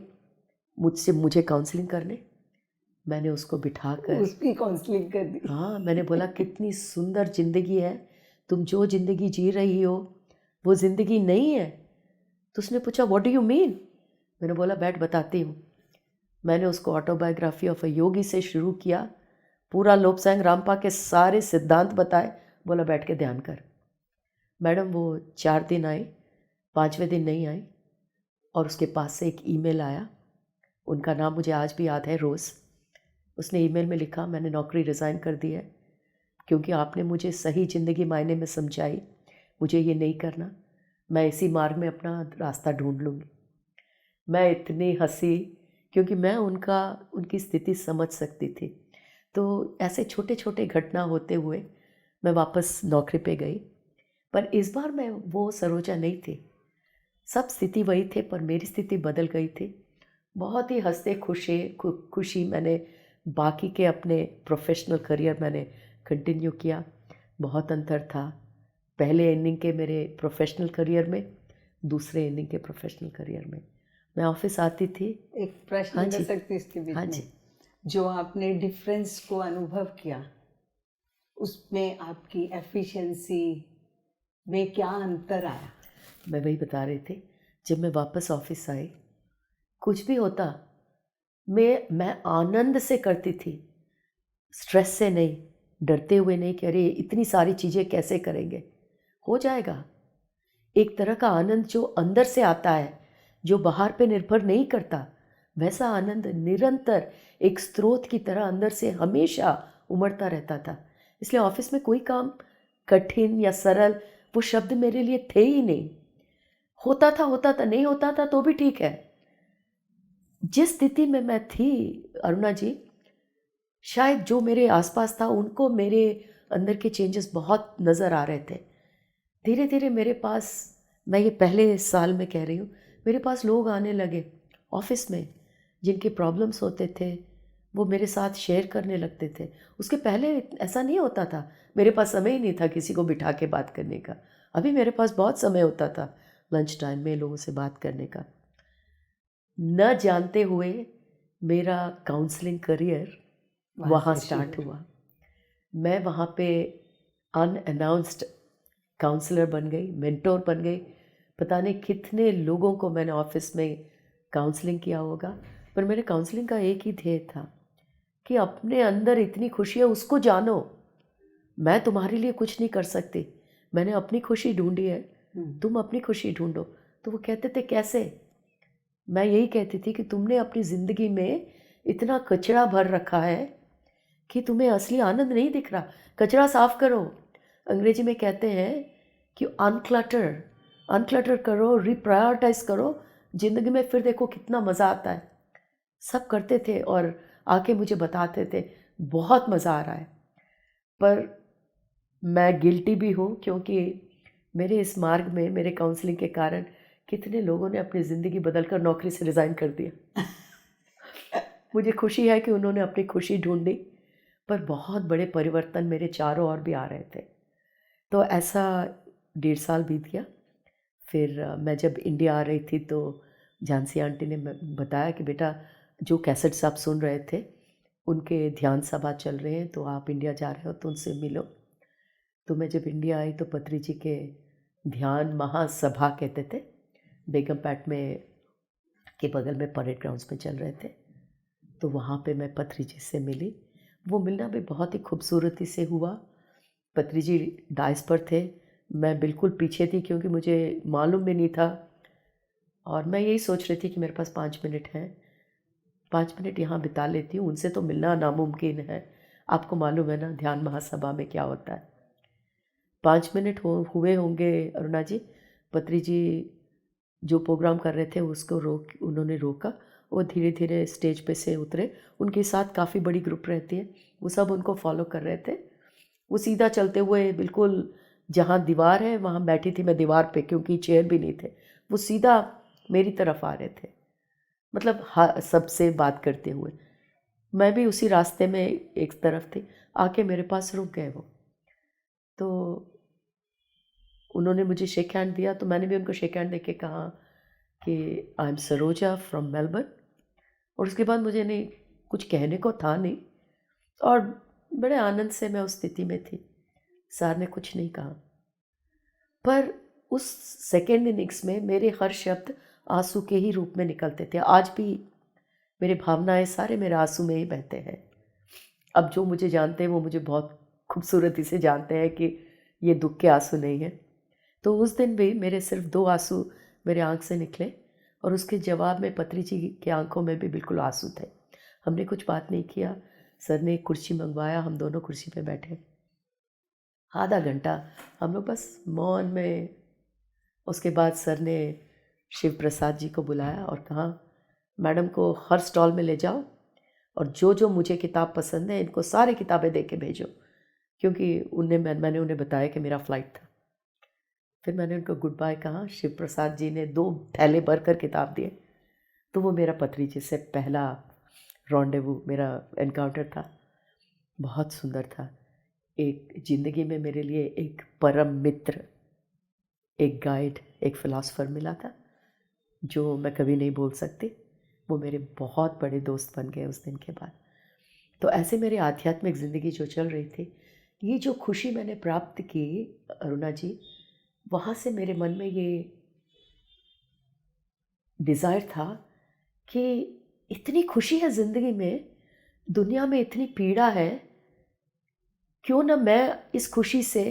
मुझे काउंसलिंग करने। मैंने उसको बिठाकर उसकी काउंसलिंग कर दी। हाँ, मैंने बोला कितनी सुंदर ज़िंदगी है, तुम जो ज़िंदगी जी रही हो वो ज़िंदगी नहीं है। तो उसने पूछा व्हाट डू यू मीन? मैंने बोला बैठ बताती हूँ। मैंने उसको ऑटोबायोग्राफी ऑफ अ योगी से शुरू किया, पूरा लोब्सांग रामपा के सारे सिद्धांत बताए। बोला बैठ के ध्यान कर। मैडम वो 4 दिन आई, 5वें दिन नहीं आई, और उसके पास से एक ईमेल आया। उनका नाम मुझे आज भी याद है, रोज़। उसने ईमेल में लिखा, मैंने नौकरी रिज़ाइन कर दी है क्योंकि आपने मुझे सही ज़िंदगी मायने में समझाई, मुझे ये नहीं करना, मैं इसी मार्ग में अपना रास्ता ढूंढ लूँगी। मैं इतनी हंसी क्योंकि मैं उनकी स्थिति समझ सकती थी। तो ऐसे छोटे छोटे घटना होते हुए मैं वापस नौकरी पे गई, पर इस बार मैं वो सरोजा नहीं थी। सब स्थिति वही थे पर मेरी स्थिति बदल गई थी। बहुत ही हंसते खुशी मैंने बाकी के अपने प्रोफेशनल करियर मैंने कंटिन्यू किया। बहुत अंतर था पहले इनिंग के मेरे प्रोफेशनल करियर में, दूसरे इनिंग के प्रोफेशनल करियर में। मैं ऑफिस आती थी। एक प्रश्न हाँ कर जी, सकती हूँ इसके बीच हाँ में? जी। जो आपने डिफरेंस को अनुभव किया, उसमें आपकी एफिशिएंसी में क्या अंतर आया? मैं वही बता रही थी, जब मैं वापस ऑफिस आई, कुछ भी होता मैं आनंद से करती थी, स्ट्रेस से नहीं, डरते हुए नहीं कि अरे इतनी सारी चीज़ें कैसे करेंगे, हो जाएगा। एक तरह का आनंद जो अंदर से आता है, जो बाहर पे निर्भर नहीं करता, वैसा आनंद निरंतर एक स्रोत की तरह अंदर से हमेशा उमड़ता रहता था। इसलिए ऑफिस में कोई काम कठिन या सरल वो शब्द मेरे लिए थे ही नहीं। होता था, नहीं होता था तो भी ठीक है। जिस स्थिति में मैं थी अरुणा जी, शायद जो मेरे आसपास था उनको मेरे अंदर के चेंजेस बहुत नज़र आ रहे थे। धीरे धीरे मेरे पास, मैं ये पहले साल में कह रही हूँ, मेरे पास लोग आने लगे ऑफिस में जिनके प्रॉब्लम्स होते थे, वो मेरे साथ शेयर करने लगते थे। उसके पहले ऐसा नहीं होता था, मेरे पास समय ही नहीं था किसी को बिठा के बात करने का। अभी मेरे पास बहुत समय होता था लंच टाइम में लोगों से बात करने का। न जानते हुए मेरा काउंसलिंग करियर वहाँ से स्टार्ट शुरू। हुआ। मैं वहाँ पे अनअनाउंस्ड काउंसलर बन गई, मेंटोर बन गई। पता नहीं कितने लोगों को मैंने ऑफिस में काउंसलिंग किया होगा, पर मेरे काउंसलिंग का एक ही ध्येय था कि अपने अंदर इतनी खुशी है उसको जानो। मैं तुम्हारे लिए कुछ नहीं कर सकती, मैंने अपनी खुशी ढूंढी है, तुम अपनी खुशी ढूंढो। तो वो कहते थे कैसे? मैं यही कहती थी कि तुमने अपनी ज़िंदगी में इतना कचरा भर रखा है कि तुम्हें असली आनंद नहीं दिख रहा। कचरा साफ करो। अंग्रेजी में कहते हैं कि अनक्लटर करो, रिप्रायोरिटाइज करो ज़िंदगी में, फिर देखो कितना मज़ा आता है। सब करते थे और आके मुझे बताते थे बहुत मज़ा आ रहा है। पर मैं गिल्टी भी हूँ क्योंकि मेरे इस मार्ग में, मेरे काउंसलिंग के कारण कितने लोगों ने अपनी ज़िंदगी बदलकर नौकरी से रिज़ाइन कर दिया। मुझे खुशी है कि उन्होंने अपनी खुशी ढूंढी, पर बहुत बड़े परिवर्तन मेरे चारों ओर भी आ रहे थे। तो ऐसा 1.5 साल बीत गया। फिर मैं जब इंडिया आ रही थी तो झांसी आंटी ने बताया कि बेटा जो कैसेट्स आप सुन रहे थे उनके ध्यान सभा चल रहे हैं, तो आप इंडिया जा रहे हो तो उनसे मिलो। तो मैं जब इंडिया आई तो पत्री जी के ध्यान महासभा कहते थे, बेगमपैट में के बगल में परेड ग्राउंड्स में चल रहे थे। तो वहाँ पे मैं पत्री जी से मिली। वो मिलना भी बहुत ही खूबसूरती से हुआ। पत्री जी डाइस पर थे, मैं बिल्कुल पीछे थी क्योंकि मुझे मालूम भी नहीं था, और मैं यही सोच रही थी कि मेरे पास 5 मिनट हैं, 5 मिनट यहाँ बिता लेती हूँ, उनसे तो मिलना नामुमकिन है। आपको मालूम है ना ध्यान महासभा में क्या होता है। 5 मिनट हुए होंगे अरुणा जी, पत्री जी जो प्रोग्राम कर रहे थे उसको उन्होंने रोका। वो धीरे धीरे स्टेज पे से उतरे, उनके साथ काफ़ी बड़ी ग्रुप रहती है, वो सब उनको फॉलो कर रहे थे। वो सीधा चलते हुए बिल्कुल जहाँ दीवार है वहाँ बैठी थी मैं दीवार पे, क्योंकि चेयर भी नहीं थे। वो सीधा मेरी तरफ आ रहे थे, मतलब सबसे बात करते हुए। मैं भी उसी रास्ते में एक तरफ थी, आके मेरे पास रुक गए वो। तो उन्होंने मुझे शेक हैंड दिया, तो मैंने भी उनको शेक हैंड दे के कहा कि I am Saroja from Melbourne. और उसके बाद मुझे नहीं कुछ कहने को था नहीं, और बड़े आनंद से मैं उस स्थिति में थी। सर ने कुछ नहीं कहा, पर उस सेकेंड इनिंग्स में मेरे हर शब्द आंसू के ही रूप में निकलते थे। आज भी मेरे भावनाएं सारे मेरे आंसू में ही बहते हैं। अब जो मुझे जानते हैं वो मुझे बहुत खूबसूरती से जानते हैं कि ये दुख के आंसू नहीं हैं। तो उस दिन भी मेरे सिर्फ 2 आंसू मेरे आँख से निकले, और उसके जवाब में पत्री जी की आंखों में भी बिल्कुल आंसू थे। हमने कुछ बात नहीं किया, सर ने एक कुर्सी मंगवाया, हम दोनों कुर्सी पे बैठे, आधा घंटा हम लोग बस मौन में। उसके बाद सर ने शिव प्रसाद जी को बुलाया और कहा मैडम को हर स्टॉल में ले जाओ और जो जो मुझे किताब पसंद है इनको सारी किताबें दे के भेजो, क्योंकि मैंने उन्हें बताया कि मेरा फ़्लाइट था। फिर मैंने उनको गुड बाय कहा। शिव प्रसाद जी ने 2 थैले भर कर किताब दिए। तो वो मेरा पत्री जी से पहला रॉन्डेवू, मेरा एनकाउंटर था। बहुत सुंदर था। एक ज़िंदगी में मेरे लिए एक परम मित्र, एक गाइड, एक फ़िलासफ़र मिला था जो मैं कभी नहीं भूल सकती। वो मेरे बहुत बड़े दोस्त बन गए उस दिन के बाद। तो ऐसे मेरी आध्यात्मिक ज़िंदगी जो चल रही थी, ये जो खुशी मैंने प्राप्त की अरुणा जी, वहाँ से मेरे मन में ये डिज़ायर था कि इतनी खुशी है ज़िंदगी में, दुनिया में इतनी पीड़ा है, क्यों ना मैं इस खुशी से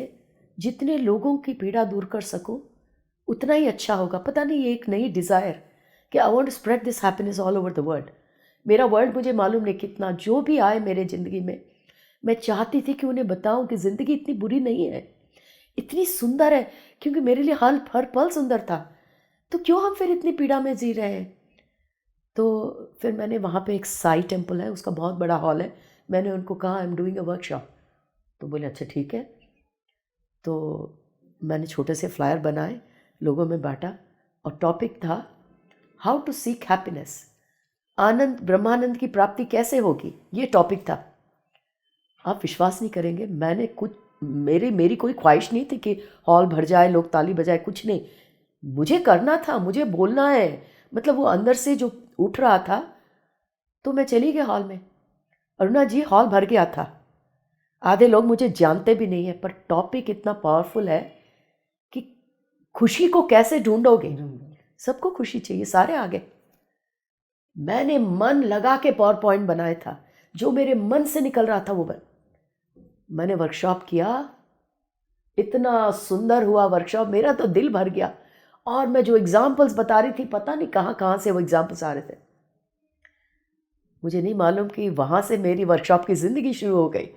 जितने लोगों की पीड़ा दूर कर सकूं उतना ही अच्छा होगा। पता नहीं, ये एक नई डिज़ायर कि I want to spread this happiness all over the world. मेरा वर्ल्ड मुझे मालूम नहीं कितना, जो भी आए मेरे ज़िंदगी में, मैं चाहती थी कि उन्हें बताऊं कि ज़िंदगी इतनी बुरी नहीं है, इतनी सुंदर है। क्योंकि मेरे लिए हर पल सुंदर था, तो क्यों हम फिर इतनी पीड़ा में जी रहे हैं। तो फिर मैंने वहाँ पे एक साई टेम्पल है, उसका बहुत बड़ा हॉल है, मैंने उनको कहा I am doing a workshop. तो बोले अच्छा ठीक है। तो मैंने छोटे से फ्लायर बनाए, लोगों में बांटा और टॉपिक था हाउ टू सीक हैप्पीनेस, आनंद ब्रह्मानंद की प्राप्ति कैसे होगी, ये टॉपिक था। आप विश्वास नहीं करेंगे, मैंने कुछ मेरी कोई ख्वाहिश नहीं थी कि हॉल भर जाए, लोग ताली बजाए, कुछ नहीं। मुझे करना था, मुझे बोलना है, मतलब वो अंदर से जो उठ रहा था। तो मैं चली गई हॉल में। अरुणा जी, हॉल भर गया था, आधे लोग मुझे जानते भी नहीं है, पर टॉपिक इतना पावरफुल है कि खुशी को कैसे ढूंढोगे। सबको खुशी चाहिए, सारे आगे। मैंने मन लगा के पावर पॉइंट बनाया था, जो मेरे मन से निकल रहा था वो मैंने वर्कशॉप किया। इतना सुंदर हुआ वर्कशॉप, मेरा तो दिल भर गया। और मैं जो एग्जाम्पल्स बता रही थी, पता नहीं कहाँ कहाँ से वो एग्जाम्पल्स आ रहे थे, मुझे नहीं मालूम कि वहाँ से मेरी वर्कशॉप की ज़िंदगी शुरू हो गई।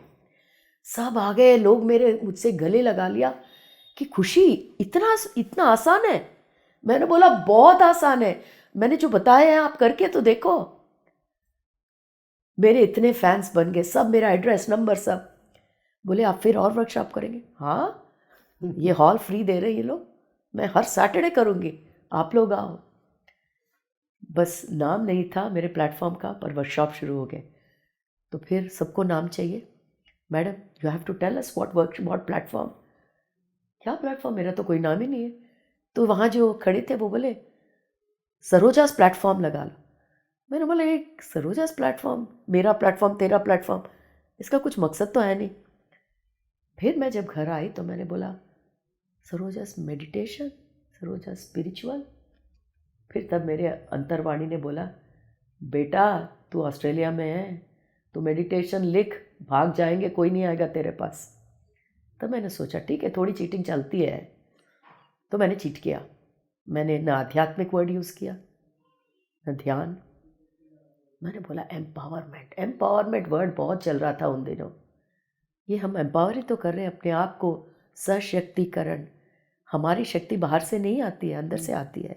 सब आ गए लोग, मेरे मुझसे गले लगा लिया कि खुशी इतना इतना आसान है। मैंने बोला बहुत आसान है, मैंने जो बताया है आप करके तो देखो। मेरे इतने फैंस बन गए, सब मेरा एड्रेस नंबर सब। बोले आप फिर और वर्कशॉप करेंगे? हाँ, ये हॉल फ्री दे रहे हैं ये लोग, मैं हर सैटरडे करूँगी, आप लोग आओ। बस नाम नहीं था मेरे प्लेटफॉर्म का, पर वर्कशॉप शुरू हो गए। तो फिर सबको नाम चाहिए। Madam you have to tell us what platform. क्या प्लेटफॉर्म, मेरा तो कोई नाम ही नहीं है। तो वहाँ जो खड़े थे वो बोले सरोजास प्लेटफॉर्म लगा लो। मैंने बोला एक सरोजास प्लेटफॉर्म, मेरा प्लेटफॉर्म तेरा प्लेटफॉर्म, इसका कुछ मकसद तो है नहीं। फिर मैं जब घर आई तो मैंने बोला सरोजास मेडिटेशन, सरोजास स्पिरिचुअल। फिर तब मेरे अंतर्वाणी ने बोला बेटा तू ऑस्ट्रेलिया में है, तू मेडिटेशन लिख, भाग जाएंगे, कोई नहीं आएगा तेरे पास। तब मैंने सोचा ठीक है, थोड़ी चीटिंग चलती है। तो मैंने चीट किया, मैंने न आध्यात्मिक वर्ड यूज़ किया न ध्यान। मैंने बोला एम्पावरमेंट। एम्पावरमेंट वर्ड बहुत चल रहा था उन दिनों। ये हम एम्पावर ही तो कर रहे हैं अपने आप को, सशक्तिकरण। हमारी शक्ति बाहर से नहीं आती है, अंदर से आती है।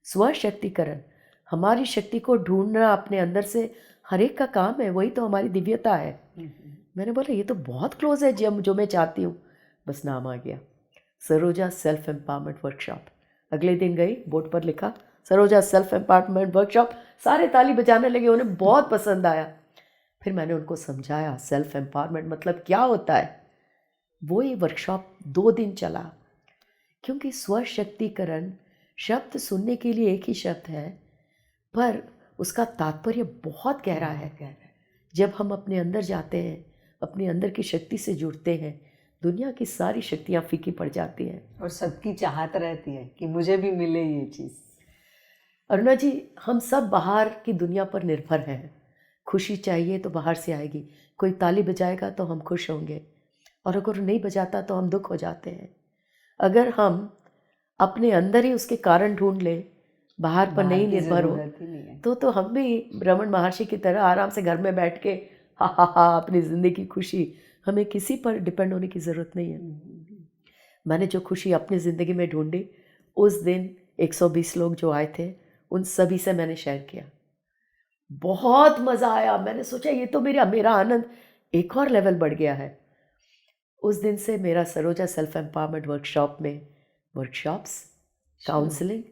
स्वशक्तिकरण, हमारी शक्ति को ढूंढना अपने अंदर से हर एक का काम है, वही तो हमारी दिव्यता है। मैंने बोला ये तो बहुत क्लोज है जो मैं चाहती हूँ। बस नाम आ गया, सरोजा सेल्फ एम्पावरमेंट वर्कशॉप। अगले दिन गई, बोर्ड पर लिखा सरोजा सेल्फ एम्पावरमेंट वर्कशॉप। सारे ताली बजाने लगे, उन्हें बहुत पसंद आया। फिर मैंने उनको समझाया सेल्फ एम्पावरमेंट मतलब क्या होता है। वो ये वर्कशॉप 2 दिन चला, क्योंकि स्वशक्तिकरण शब्द सुनने के लिए एक ही शब्द है, पर उसका तात्पर्य बहुत गहरा है। जब हम अपने अंदर जाते हैं, अपने अंदर की शक्ति से जुड़ते हैं, दुनिया की सारी शक्तियाँ फीकी पड़ जाती हैं। और सबकी चाहत रहती है कि मुझे भी मिले ये चीज़। अरुणा जी, हम सब बाहर की दुनिया पर निर्भर हैं। खुशी चाहिए तो बाहर से आएगी। कोई ताली बजाएगा तो हम खुश होंगे, और अगर नहीं बजाता तो हम दुख हो जाते हैं। अगर हम अपने अंदर ही उसके कारण ढूंढ ले, बाहर पर नहीं निर्भर हो, तो हम भी रमन महर्षि की तरह आराम से घर में बैठ के हा हा हा, अपनी ज़िंदगी की खुशी, हमें किसी पर डिपेंड होने की ज़रूरत नहीं है। मैंने जो खुशी अपनी ज़िंदगी में ढूंढी, उस दिन 120 लोग जो आए थे उन सभी से मैंने शेयर किया। बहुत मज़ा आया। मैंने सोचा ये तो मेरा मेरा आनंद एक और लेवल बढ़ गया है। उस दिन से मेरा सरोजा सेल्फ एम्पावरमेंट वर्कशॉप में वर्कशॉप्स, काउंसलिंग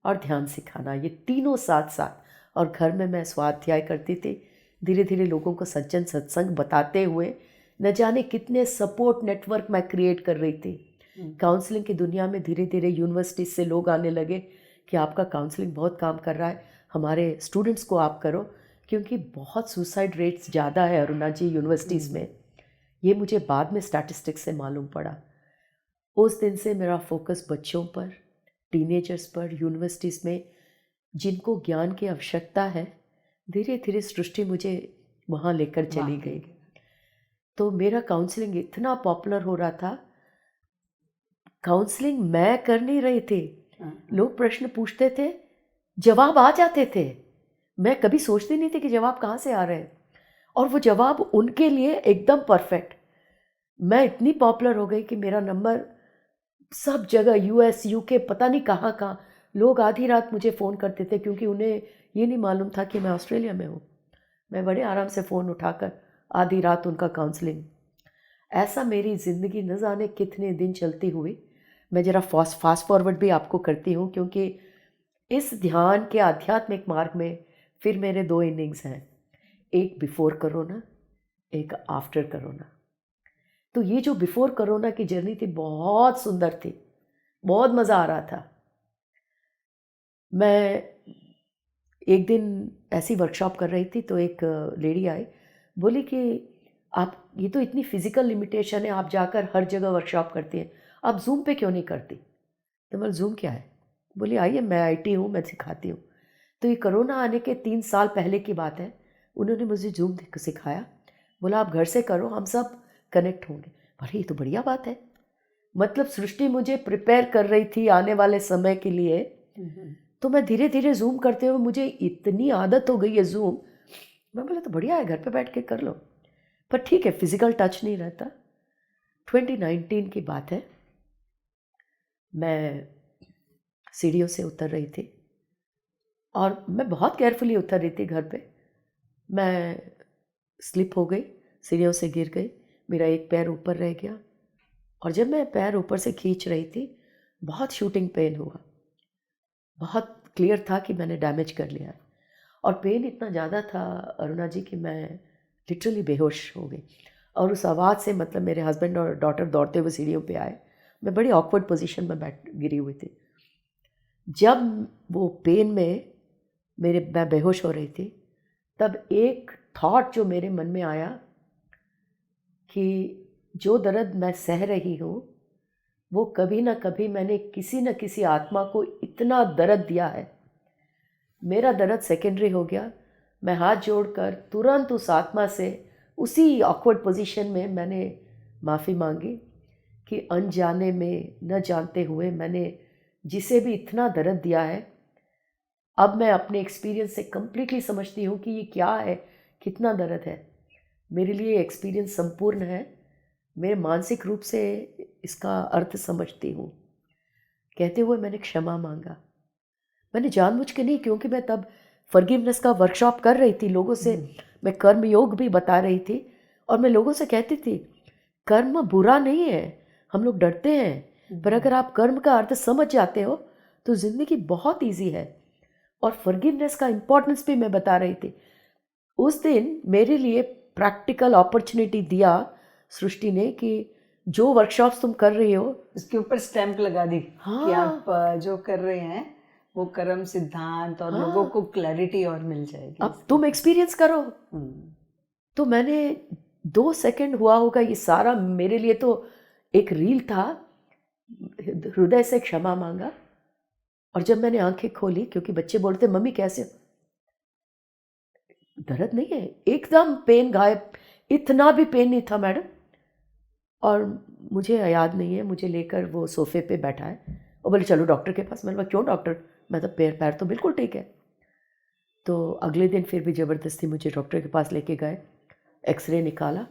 और ध्यान सिखाना, ये तीनों साथ साथ, और घर में मैं स्वाध्याय करती थी। धीरे धीरे लोगों को सज्जन सत्संग बताते हुए न जाने कितने सपोर्ट नेटवर्क मैं क्रिएट कर रही थी। काउंसलिंग की दुनिया में धीरे धीरे यूनिवर्सिटी से लोग आने लगे कि आपका काउंसलिंग बहुत काम कर रहा है, हमारे स्टूडेंट्स को आप करो, क्योंकि बहुत सुसाइड रेट्स ज़्यादा है अरुणा जी यूनिवर्सिटीज़ में। ये मुझे बाद में स्टैटिस्टिक्स से मालूम पड़ा। उस दिन से मेरा फोकस बच्चों पर, टीनेजर्स पर, यूनिवर्सिटीज़ में जिनको ज्ञान की आवश्यकता है, धीरे धीरे सृष्टि मुझे वहाँ लेकर चली गई। तो मेरा काउंसलिंग इतना पॉपुलर हो रहा था। काउंसलिंग मैं कर नहीं रही थी, लोग प्रश्न पूछते थे, जवाब आ जाते थे। मैं कभी सोचती नहीं थी कि जवाब कहाँ से आ रहे हैं, और वो जवाब उनके लिए एकदम परफेक्ट। मैं इतनी पॉपुलर हो गई कि मेरा नंबर सब जगह, यूएस, यूके, पता नहीं कहाँ कहाँ लोग आधी रात मुझे फ़ोन करते थे, क्योंकि उन्हें ये नहीं मालूम था कि मैं ऑस्ट्रेलिया में हूँ। मैं बड़े आराम से फ़ोन उठाकर आधी रात उनका काउंसलिंग। ऐसा मेरी ज़िंदगी न जाने कितने दिन चलती हुई। मैं ज़रा फास्ट फॉरवर्ड भी आपको करती हूँ, क्योंकि इस ध्यान के आध्यात्मिक मार्ग में फिर मेरे 2 इनिंग्स हैं, एक बिफोर कोरोना, एक आफ्टर कोरोना। तो ये जो बिफोर कोरोना की जर्नी थी बहुत सुंदर थी, बहुत मज़ा आ रहा था। मैं एक दिन ऐसी वर्कशॉप कर रही थी, तो एक लेडी आई, बोली कि आप, ये तो इतनी फिज़िकल लिमिटेशन है, आप जाकर हर जगह वर्कशॉप करती हैं, आप जूम पे क्यों नहीं करती? तो मैं, जूम क्या है? बोली आइए, मैं आईटी हूँ, मैं सिखाती हूँ। तो ये कोरोना आने के 3 साल पहले की बात है। उन्होंने मुझे जूम सिखाया, बोला आप घर से करो, हम सब कनेक्ट होंगे। अरे ये तो बढ़िया बात है। मतलब सृष्टि मुझे प्रिपेयर कर रही थी आने वाले समय के लिए। तो मैं धीरे धीरे जूम करते हुए, मुझे इतनी आदत हो गई है जूम, मैं बोला तो बढ़िया है, घर पे बैठ के कर लो। पर ठीक है, फिजिकल टच नहीं रहता। 2019 की बात है, मैं सीढ़ियों से उतर रही थी, और मैं बहुत केयरफुली उतर रही थी घर पे। मैं स्लिप हो गई, सीढ़ियों से गिर गई, मेरा एक पैर ऊपर रह गया, और जब मैं पैर ऊपर से खींच रही थी, बहुत शूटिंग पेन हुआ। बहुत क्लियर था कि मैंने डैमेज कर लिया है, और पेन इतना ज़्यादा था अरुणा जी कि मैं लिटरली बेहोश हो गई। और उस आवाज़ से, मतलब मेरे हस्बैंड और डॉटर दौड़ते हुए सीढ़ियों पे आए, मैं बड़ी ऑकवर्ड पोजीशन में गिरी हुई थी। जब वो पेन में मैं बेहोश हो रही थी, तब एक थॉट जो मेरे मन में आया कि जो दर्द मैं सह रही हूँ, वो कभी ना कभी मैंने किसी न किसी आत्मा को इतना दर्द दिया है। मेरा दर्द सेकेंडरी हो गया। मैं हाथ जोड़कर तुरंत उस आत्मा से, उसी ऑकवर्ड पोजीशन में, मैंने माफ़ी मांगी कि अनजाने में, न जानते हुए मैंने जिसे भी इतना दर्द दिया है, अब मैं अपने एक्सपीरियंस से कम्प्लीटली समझती हूँ कि ये क्या है, कितना दर्द है। मेरे लिए एक्सपीरियंस संपूर्ण है। मेरे मानसिक रूप से इसका अर्थ समझती हूँ। कहते हुए मैंने क्षमा मांगा। मैंने जानबूझ के नहीं, क्योंकि मैं तब फॉरगिवनेस का वर्कशॉप कर रही थी, लोगों से मैं कर्म योग भी बता रही थी, और मैं लोगों से कहती थी कर्म बुरा नहीं है, हम लोग डरते हैं, पर अगर आप कर्म का अर्थ समझ जाते हो तो ज़िंदगी बहुत ईजी है। और फॉरगिवनेस का इम्पोर्टेंस भी मैं बता रही थी। उस दिन मेरे लिए प्रैक्टिकल अपॉर्चुनिटी दिया सृष्टि ने कि जो वर्कशॉप्स तुम कर रही हो, उसके ऊपर स्टैंप लगा दी कि हाँ, आप जो कर रहे हैं वो कर्म सिद्धांत, और लोगों को क्लैरिटी और मिल जाएगी। अब तुम एक्सपीरियंस करो। तो मैंने 2 सेकंड हुआ होगा, ये सारा मेरे लिए तो एक रील था। हृदय से क्षमा मांगा, और जब मैंने आंखें खोली, क्योंकि बच्चे बोलते मम्मी कैसे हो? दर्द नहीं है, एकदम पेन गायब, इतना भी पेन नहीं था मैडम। और मुझे याद नहीं है, मुझे लेकर वो सोफे पे बैठा है और बोले चलो डॉक्टर के पास। मैंने बोला क्यों डॉक्टर, मैं तो पैर तो बिल्कुल ठीक है। तो अगले दिन फिर भी ज़बरदस्ती मुझे डॉक्टर के पास लेके गए। एक्सरे निकाला,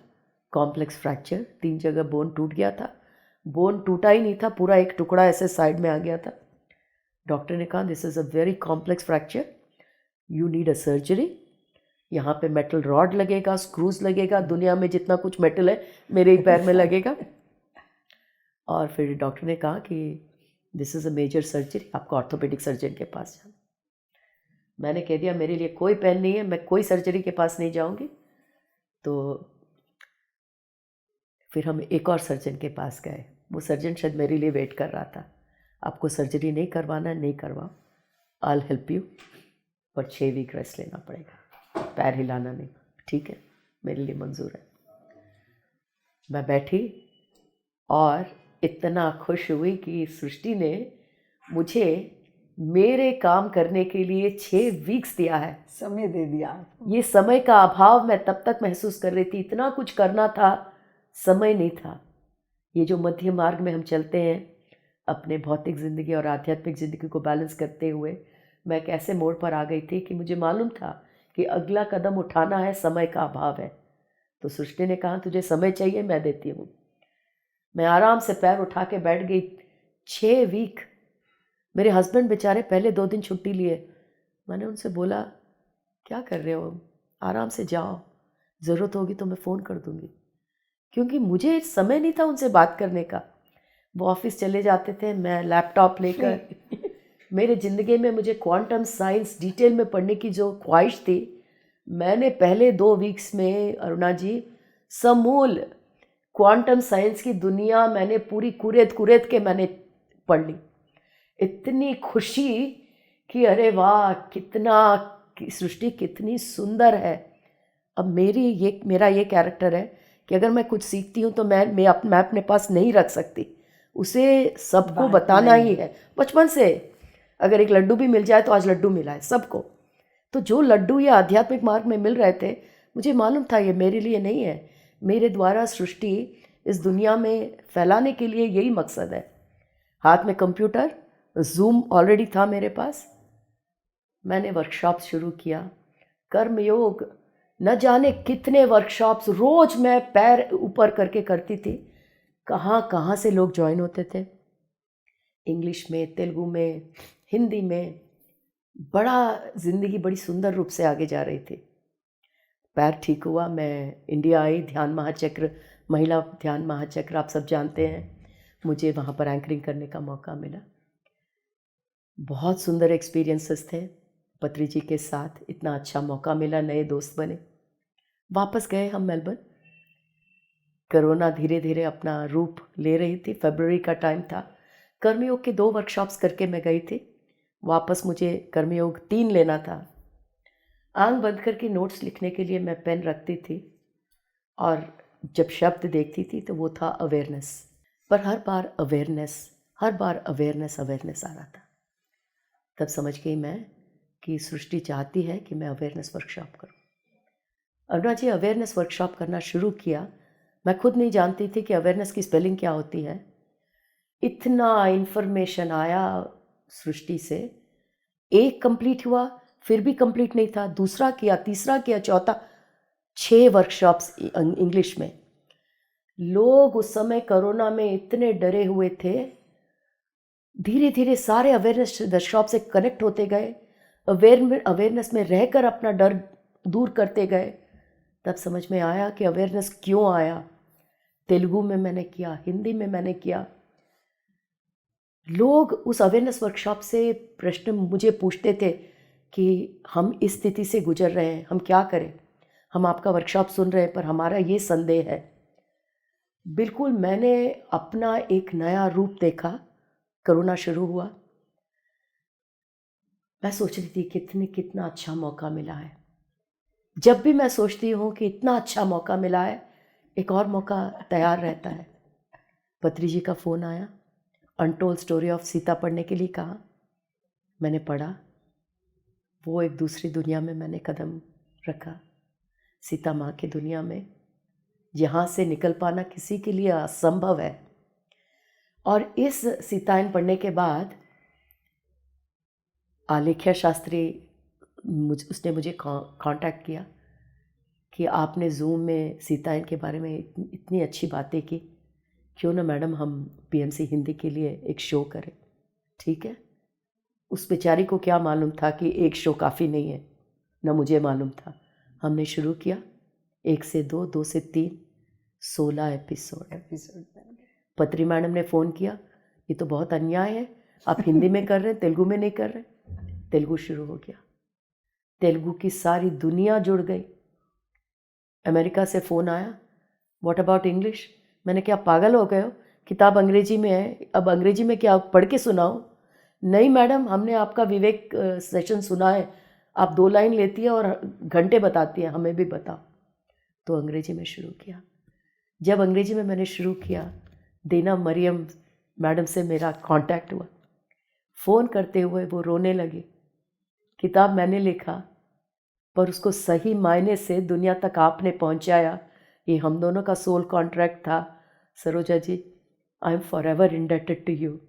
कॉम्प्लेक्स फ्रैक्चर, 3 जगह बोन टूट गया था। बोन टूटा ही नहीं था, पूरा एक टुकड़ा ऐसे साइड में आ गया था। डॉक्टर ने कहा this is a very complex fracture, you need a surgery. यहाँ पे मेटल रॉड लगेगा, स्क्रूज लगेगा, दुनिया में जितना कुछ मेटल है मेरे ही पैर में लगेगा। और फिर डॉक्टर ने कहा कि this is a major surgery, आपको ऑर्थोपेडिक सर्जन के पास जाना। मैंने कह दिया मेरे लिए कोई पेन नहीं है, मैं कोई सर्जरी के पास नहीं जाऊंगी। तो फिर हम एक और सर्जन के पास गए। वो सर्जन शायद मेरे लिए वेट कर रहा था। आपको सर्जरी नहीं करवाना है, नहीं करवाओ, आई विल हेल्प यू, पर 6 वीक रेस्ट लेना पड़ेगा, पैर हिलाना नहीं। ठीक है, मेरे लिए मंजूर है। मैं बैठी और इतना खुश हुई कि सृष्टि ने मुझे मेरे काम करने के लिए 6 वीक्स दिया है, समय दे दिया। ये समय का अभाव मैं तब तक महसूस कर रही थी। इतना कुछ करना था, समय नहीं था। ये जो मध्य मार्ग में हम चलते हैं अपने भौतिक ज़िंदगी और आध्यात्मिक ज़िंदगी को बैलेंस करते हुए, मैं एक ऐसे मोड़ पर आ गई थी कि मुझे मालूम था कि अगला कदम उठाना है, समय का अभाव है। तो सृष्टि ने कहा तुझे समय चाहिए, मैं देती हूँ। मैं आराम से पैर उठा के बैठ गई। 6 वीक। मेरे हस्बैंड बेचारे पहले 2 दिन छुट्टी लिए। मैंने उनसे बोला क्या कर रहे हो, आराम से जाओ, ज़रूरत होगी तो मैं फ़ोन कर दूँगी। क्योंकि मुझे समय नहीं था उनसे बात करने का। वो ऑफिस चले जाते थे, मैं लैपटॉप लेकर मेरे ज़िंदगी में मुझे क्वांटम साइंस डिटेल में पढ़ने की जो ख्वाहिश थी, मैंने पहले 2 वीक्स में अरुणा जी समूल क्वांटम साइंस की दुनिया मैंने पूरी कुरेद के मैंने पढ़ ली। इतनी खुशी कि अरे वाह, कितना सृष्टि कितनी सुंदर है। अब मेरा ये कैरेक्टर है कि अगर मैं कुछ सीखती हूँ तो मैं अपने पास नहीं रख सकती, उसे सबको बताना ही है। बचपन से अगर एक लड्डू भी मिल जाए तो आज लड्डू मिला है सबको। तो जो लड्डू ये आध्यात्मिक मार्ग में मिल रहे थे, मुझे मालूम था ये मेरे लिए नहीं है, मेरे द्वारा सृष्टि इस दुनिया में फैलाने के लिए यही मकसद है। हाथ में कंप्यूटर, जूम ऑलरेडी था मेरे पास। मैंने वर्कशॉप शुरू किया, कर्मयोग, न जाने कितने वर्कशॉप्स रोज़ मैं पैर ऊपर करके करती थी। कहाँ से लोग ज्वाइन होते थे, इंग्लिश में, तेलुगु में, हिंदी में। ज़िंदगी बड़ी सुंदर रूप से आगे जा रही थी। पैर ठीक हुआ, मैं इंडिया आई, ध्यान महाचक्र, महिला ध्यान महाचक्र आप सब जानते हैं, मुझे वहाँ पर एंकरिंग करने का मौका मिला। बहुत सुंदर एक्सपीरियंसेस थे पत्री जी के साथ, इतना अच्छा मौका मिला, नए दोस्त बने। वापस गए हम मेलबर्न। कोरोना धीरे धीरे अपना रूप ले रही थी, फरवरी का टाइम था। कर्मयोग के 2 वर्कशॉप्स करके मैं गई थी। वापस मुझे कर्मयोग 3 लेना था। आंख बंद करके नोट्स लिखने के लिए मैं पेन रखती थी और जब शब्द देखती थी तो वो था अवेयरनेस। पर हर बार अवेयरनेस आ रहा था। तब समझ गई मैं कि सृष्टि चाहती है कि मैं अवेयरनेस वर्कशॉप करूं। अरुणा जी, अवेयरनेस वर्कशॉप करना शुरू किया। मैं खुद नहीं जानती थी कि अवेयरनेस की स्पेलिंग क्या होती है। इतना इन्फॉर्मेशन आया सृष्टि से। एक कंप्लीट हुआ, फिर भी कंप्लीट नहीं था, दूसरा किया, तीसरा किया, चौथा, 6 वर्कशॉप्स इंग्लिश में। लोग उस समय कोरोना में इतने डरे हुए थे। धीरे धीरे सारे अवेयरनेस वर्कशॉप से कनेक्ट होते गए, अवेयरनेस में रहकर अपना डर दूर करते गए। तब समझ में आया कि अवेयरनेस क्यों आया। तेलुगु में मैंने किया, हिंदी में मैंने किया। लोग उस अवेयरनेस वर्कशॉप से प्रश्न मुझे पूछते थे कि हम इस स्थिति से गुजर रहे हैं, हम क्या करें, हम आपका वर्कशॉप सुन रहे हैं पर हमारा ये संदेह है। बिल्कुल मैंने अपना एक नया रूप देखा। कोरोना शुरू हुआ, मैं सोच रही थी कितना अच्छा मौका मिला है। जब भी मैं सोचती हूँ कि इतना अच्छा मौका मिला है, एक और मौका तैयार रहता है। पत्री जी का फ़ोन आया, अनटोल्ड स्टोरी ऑफ सीता पढ़ने के लिए कहा। मैंने पढ़ा, वो एक दूसरी दुनिया में मैंने कदम रखा, सीता माँ की दुनिया में, जहाँ से निकल पाना किसी के लिए असंभव है। और इस सीतायन पढ़ने के बाद आलेख्या शास्त्री उसने मुझे कांटेक्ट किया कि आपने जूम में सीतायन के बारे में इतनी अच्छी बातें की, क्यों ना मैडम हम पीएमसी हिंदी के लिए एक शो करें, ठीक है। उस बेचारी को क्या मालूम था कि एक शो काफ़ी नहीं है, ना मुझे मालूम था। हमने शुरू किया, 1 से 2, 2 से 3, 16 एपिसोड। पत्री मैडम ने फ़ोन किया, ये तो बहुत अन्याय है, आप हिंदी में कर रहे हैं, तेलुगु में नहीं कर रहे। तेलुगु शुरू हो गया, तेलुगु की सारी दुनिया जुड़ गई। अमेरिका से फ़ोन आया, व्हाट अबाउट इंग्लिश? मैंने क्या पागल हो गए हो, किताब अंग्रेजी में है, अब अंग्रेजी में क्या पढ़ के सुनाओ? नहीं मैडम, हमने आपका विवेक सेशन सुना है, आप 2 लाइन लेती है और घंटे बताती है, हमें भी बताओ। तो अंग्रेजी में शुरू किया। जब अंग्रेजी में मैंने शुरू किया, दीना मरियम मैडम से मेरा कांटेक्ट हुआ। फ़ोन करते हुए वो रोने लगी। किताब मैंने लिखा, पर उसको सही मायने से दुनिया तक आपने पहुंचाया, ये हम दोनों का सोल कॉन्ट्रैक्ट था। Saroja ji, I am forever indebted to you.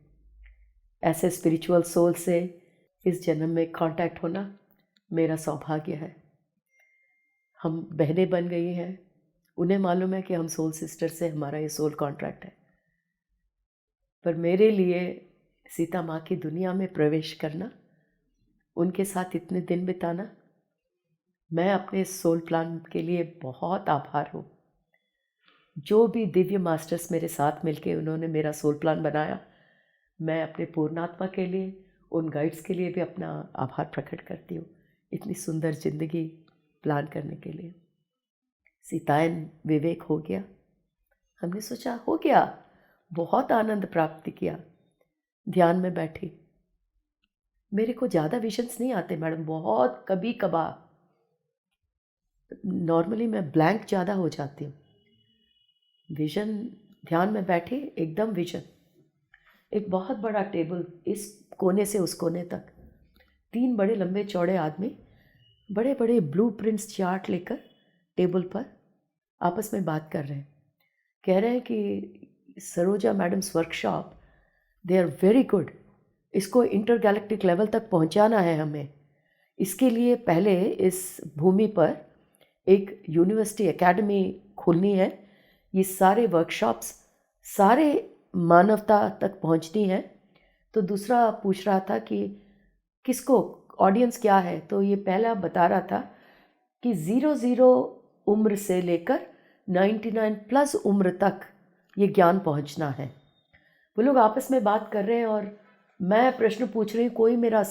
ऐसे स्पिरिचुअल सोल से इस जन्म में कांटेक्ट होना मेरा सौभाग्य है। हम बहनें बन गई हैं, उन्हें मालूम है कि हम सोल सिस्टर से हमारा ये सोल कॉन्ट्रैक्ट है। पर मेरे लिए सीता माँ की दुनिया में प्रवेश करना, उनके साथ इतने दिन बिताना, मैं अपने सोल प्लान के लिए बहुत आभार हूँ। जो भी दिव्य मास्टर्स मेरे साथ मिलके उन्होंने मेरा सोल प्लान बनाया, मैं अपने पूर्णात्मा के लिए, उन गाइड्स के लिए भी अपना आभार प्रकट करती हूँ, इतनी सुंदर ज़िंदगी प्लान करने के लिए। सीतायन विवेक हो गया, हमने सोचा हो गया, बहुत आनंद प्राप्त किया। ध्यान में बैठी, मेरे को ज़्यादा विजन्स नहीं आते मैडम, बहुत कभी कभार, नॉर्मली मैं ब्लैंक ज़्यादा हो जाती हूँ। विजन, ध्यान में बैठी, एकदम विजन, एक बहुत बड़ा टेबल, इस कोने से उस कोने तक, 3 बड़े लंबे चौड़े आदमी बड़े बड़े ब्लूप्रिंट्स चार्ट लेकर टेबल पर आपस में बात कर रहे हैं। कह रहे हैं कि Saroja madam's workshop, they are very good, इसको इंटरगैलेक्टिक लेवल तक पहुंचाना है हमें। इसके लिए पहले इस भूमि पर एक यूनिवर्सिटी एकेडमी खोलनी है, ये सारे वर्कशॉप्स सारे मानवता तक पहुंचनी है। तो दूसरा पूछ रहा था कि किसको, ऑडियंस क्या है, तो ये पहला बता रहा था कि 00 उम्र से लेकर 99 प्लस उम्र तक ये ज्ञान पहुंचना है। वो लोग आपस में बात कर रहे हैं और मैं प्रश्न पूछ रही हूँ, कोई मेरा,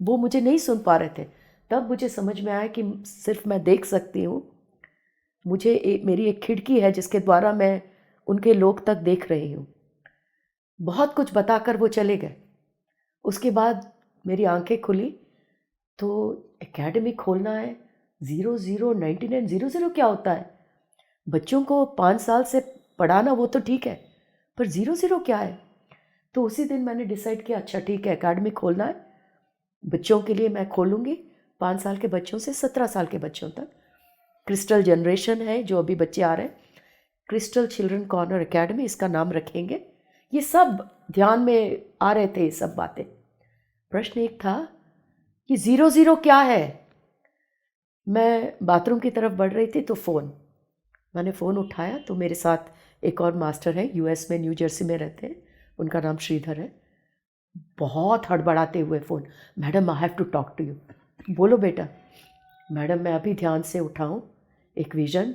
वो मुझे नहीं सुन पा रहे थे। तब मुझे समझ में आया कि सिर्फ मैं देख सकती हूँ, मुझे मेरी एक खिड़की है जिसके द्वारा मैं उनके लोक तक देख रही हूँ। बहुत कुछ बताकर वो चले गए। उसके बाद मेरी आंखें खुली तो एकेडमी खोलना है, 00 99 00 क्या होता है? बच्चों को 5 साल से पढ़ाना वो तो ठीक है, पर 00 क्या है? तो उसी दिन मैंने डिसाइड किया, अच्छा ठीक है, एकेडमी खोलना है, बच्चों के लिए मैं खोलूँगी, 5 साल के बच्चों से 17 साल के बच्चों तक। क्रिस्टल जनरेशन है जो अभी बच्चे आ रहे हैं, क्रिस्टल चिल्ड्रन कॉर्नर एकेडमी इसका नाम रखेंगे। ये सब ध्यान में आ रहे थे, ये सब बातें। प्रश्न एक था कि 00 क्या है? मैं बाथरूम की तरफ बढ़ रही थी तो मैंने फ़ोन उठाया तो मेरे साथ एक और मास्टर हैं, यूएस में न्यू जर्सी में रहते हैं, उनका नाम श्रीधर है। बहुत हड़बड़ाते हुए phone, madam I have to talk to you. बोलो बेटा। मैडम मैं अभी ध्यान से उठाऊँ, एक विज़न,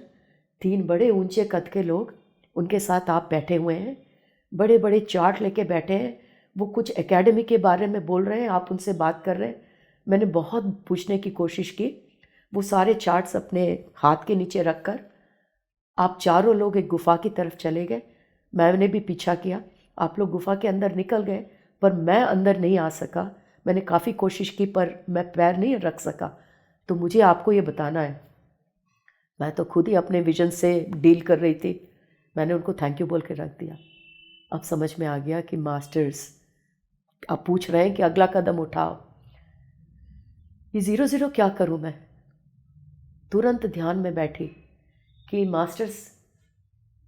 3 बड़े ऊंचे कद के लोग, उनके साथ आप बैठे हुए हैं, बड़े बड़े चार्ट लेके बैठे हैं, वो कुछ एकेडमी के बारे में बोल रहे हैं, आप उनसे बात कर रहे हैं। मैंने बहुत पूछने की कोशिश की, वो सारे चार्ट्स अपने हाथ के नीचे रखकर आप चारों लोग एक गुफा की तरफ चले गए। मैंने भी पीछा किया, आप लोग गुफा के अंदर निकल गए, पर मैं अंदर नहीं आ सका। मैंने काफ़ी कोशिश की पर मैं पैर नहीं रख सका। तो मुझे आपको ये बताना है। मैं तो खुद ही अपने विजन से डील कर रही थी। मैंने उनको थैंक यू बोल के रख दिया। अब समझ में आ गया कि मास्टर्स अब पूछ रहे हैं कि अगला कदम उठाओ। ये 00 क्या करूं मैं? तुरंत ध्यान में बैठी कि मास्टर्स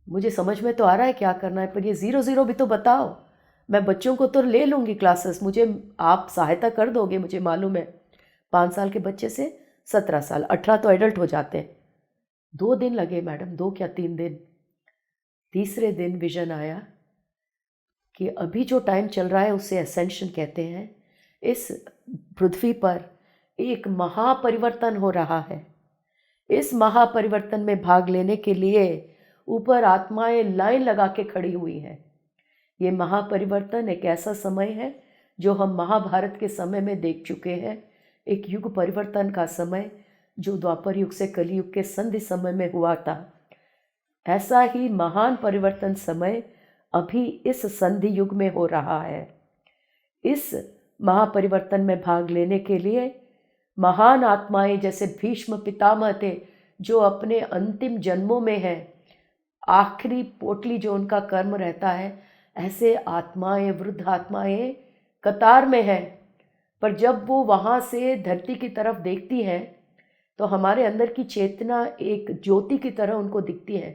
मुझे समझ में तो आ रहा है क्या करना है, पर ये 00 भी तो बताओ। मैं बच्चों को तो ले लूँगी क्लासेस, मुझे आप सहायता कर दोगे, मुझे मालूम है। 5 साल के बच्चे से 17 साल, 18 तो एडल्ट हो जाते हैं, 2 दिन लगे मैडम, 2 क्या 3 दिन। तीसरे दिन विजन आया कि अभी जो टाइम चल रहा है उसे असेंशन कहते हैं। इस पृथ्वी पर एक महापरिवर्तन हो रहा है। इस महापरिवर्तन में भाग लेने के लिए ऊपर आत्माएं लाइन लगा के खड़ी हुई हैं। ये महापरिवर्तन एक ऐसा समय है जो हम महाभारत के समय में देख चुके हैं, एक युग परिवर्तन का समय जो द्वापर युग से कलयुग के संधि समय में हुआ था। ऐसा ही महान परिवर्तन समय अभी इस संधि युग में हो रहा है। इस महापरिवर्तन में भाग लेने के लिए महान आत्माएं जैसे भीष्म पितामह थे, जो अपने अंतिम जन्मों में है, आखिरी पोटली जो उनका कर्म रहता है, ऐसे आत्माएं, वृद्ध आत्माएं कतार में हैं। पर जब वो वहाँ से धरती की तरफ देखती हैं तो हमारे अंदर की चेतना एक ज्योति की तरह उनको दिखती है।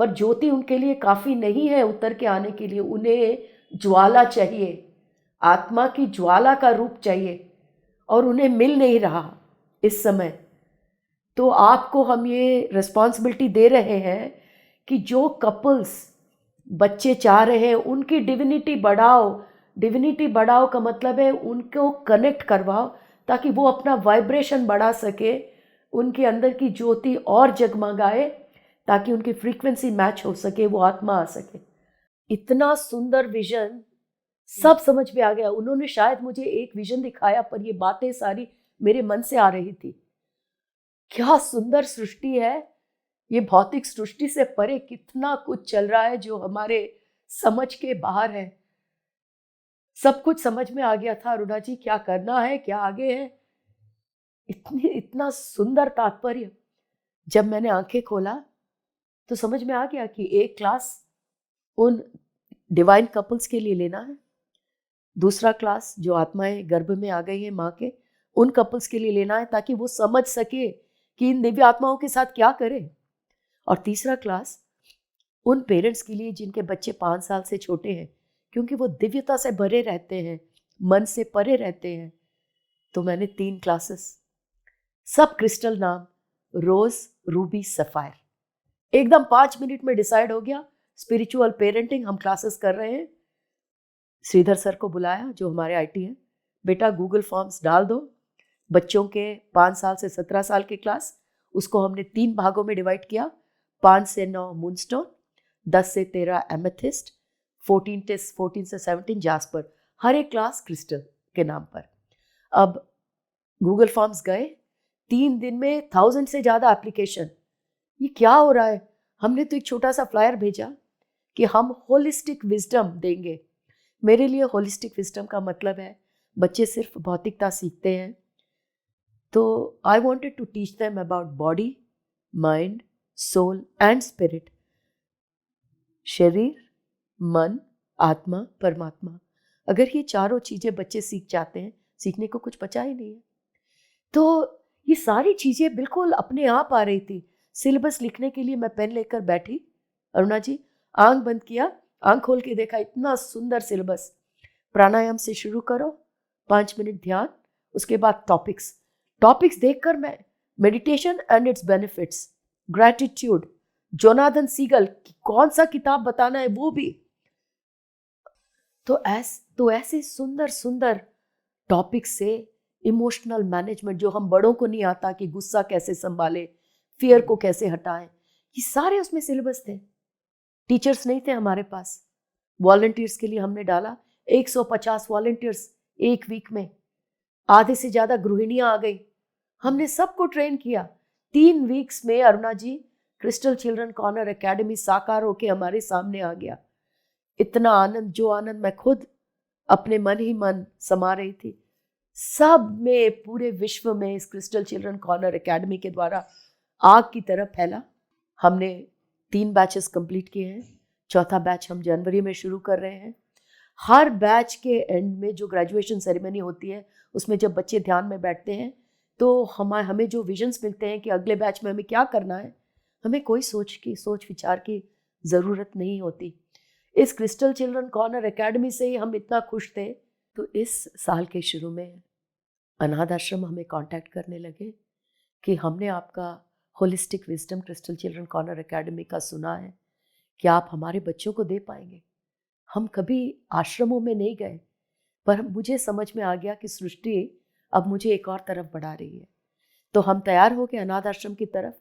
पर ज्योति उनके लिए काफ़ी नहीं है उतर के आने के लिए, उन्हें ज्वाला चाहिए, आत्मा की ज्वाला का रूप चाहिए, और उन्हें मिल नहीं रहा इस समय। तो आपको हम ये रिस्पॉन्सिबिलिटी दे रहे हैं कि जो कपल्स बच्चे चाह रहे हैं उनकी डिविनिटी बढ़ाओ। डिविनिटी बढ़ाओ का मतलब है उनको कनेक्ट करवाओ ताकि वो अपना वाइब्रेशन बढ़ा सके, उनके अंदर की ज्योति और जगमगाए ताकि उनकी फ्रीक्वेंसी मैच हो सके, वो आत्मा आ सके। इतना सुंदर विजन, सब समझ में आ गया। उन्होंने शायद मुझे एक विजन दिखाया पर ये बातें सारी मेरे मन से आ रही थी। क्या सुंदर सृष्टि है ये, भौतिक सृष्टि से परे कितना कुछ चल रहा है जो हमारे समझ के बाहर है। सब कुछ समझ में आ गया था अरुणा जी, क्या करना है, क्या आगे है। इतना सुंदर तात्पर्य। जब मैंने आंखें खोला तो समझ में आ गया कि एक क्लास उन डिवाइन कपल्स के लिए लेना है, दूसरा क्लास जो आत्माएं गर्भ में आ गई है माँ के, उन कपल्स के लिए लेना है ताकि वो समझ सके कि इन दिव्य आत्माओं के साथ क्या करें, और तीसरा क्लास उन पेरेंट्स के लिए जिनके बच्चे 5 साल से छोटे हैं, क्योंकि वो दिव्यता से भरे रहते हैं, मन से परे रहते हैं। तो मैंने 3 क्लासेस, सब क्रिस्टल नाम, रोज, रूबी, सफायर, एकदम 5 मिनट में डिसाइड हो गया। स्पिरिचुअल पेरेंटिंग हम क्लासेस कर रहे हैं। श्रीधर सर को बुलाया जो हमारे आईटी हैं, बेटा गूगल फॉर्म्स डाल दो, बच्चों के 5 साल से 17 साल की क्लास, उसको हमने 3 भागों में डिवाइड किया। 5 से 9 मूनस्टोन, 10 से 13 एमेथिस्ट, 14 से 17 जास्पर, हर एक क्लास क्रिस्टल के नाम पर। अब गूगल फॉर्म्स गए, 3 दिन में 1000 से ज़्यादा एप्लीकेशन। ये क्या हो रहा है? हमने तो एक छोटा सा फ्लायर भेजा कि हम होलिस्टिक विजडम देंगे। मेरे लिए होलिस्टिक विजडम का मतलब है बच्चे सिर्फ भौतिकता सीखते हैं, तो I wanted to teach them about body, mind, soul and spirit. शरीर, मन, आत्मा, परमात्मा। अगर ये चारों चीज़ें बच्चे सीख जाते हैं, सीखने को कुछ बचा ही नहीं है। तो ये सारी चीज़ें बिल्कुल अपने आप आ रही थी। सिलेबस लिखने के लिए मैं पेन लेकर बैठी, अरुणा जी आंख बंद किया, आंख खोल के देखा, इतना सुंदर सिलेबस। प्राणायाम से शुरू करो, 5 मिनट ध्यान, उसके बाद टॉपिक्स देखकर मैं meditation and its benefits, gratitude, Jonathan Seagull कौन सा किताब बताना है वो भी। तो ऐसे सुंदर सुंदर टॉपिक से इमोशनल मैनेजमेंट जो हम बड़ों को नहीं आता कि गुस्सा कैसे संभाले, फियर को कैसे हटाएं, ये सारे उसमें सिलेबस थे। टीचर्स नहीं थे हमारे पास। वॉलंटियर्स के लिए हमने डाला 150 वॉलंटियर्स एक वीक में, आधे से ज़्यादा गृहिणियाँ आ गई। हमने सबको ट्रेन किया। 3 वीक्स में अरुणा जी क्रिस्टल चिल्ड्रन कॉर्नर एकेडमी साकार होके हमारे सामने आ गया। इतना आनंद, जो आनंद मैं खुद अपने मन ही मन समा रही थी, सब में, पूरे विश्व में इस क्रिस्टल चिल्ड्रन कॉर्नर एकेडमी के द्वारा आग की तरह फैला। हमने 3 बैचेस कंप्लीट किए हैं, 4था बैच हम जनवरी में शुरू कर रहे हैं। हर बैच के एंड में जो ग्रेजुएशन सेरेमनी होती है, उसमें जब बच्चे ध्यान में बैठते हैं तो हमें जो विजन्स मिलते हैं कि अगले बैच में हमें क्या करना है, हमें कोई सोच विचार की ज़रूरत नहीं होती। इस क्रिस्टल चिल्ड्रन कॉर्नर एकेडमी से ही हम इतना खुश थे। तो इस साल के शुरू में अनाथ आश्रम हमें कांटेक्ट करने लगे कि हमने आपका holistic wisdom crystal children corner academy का सुना है, क्या आप हमारे बच्चों को दे पाएंगे? हम कभी आश्रमों में नहीं गए, पर मुझे समझ में आ गया कि सृष्टि अब मुझे एक और तरफ बढ़ा रही है। तो हम तैयार हो गए अनाथ आश्रम की तरफ।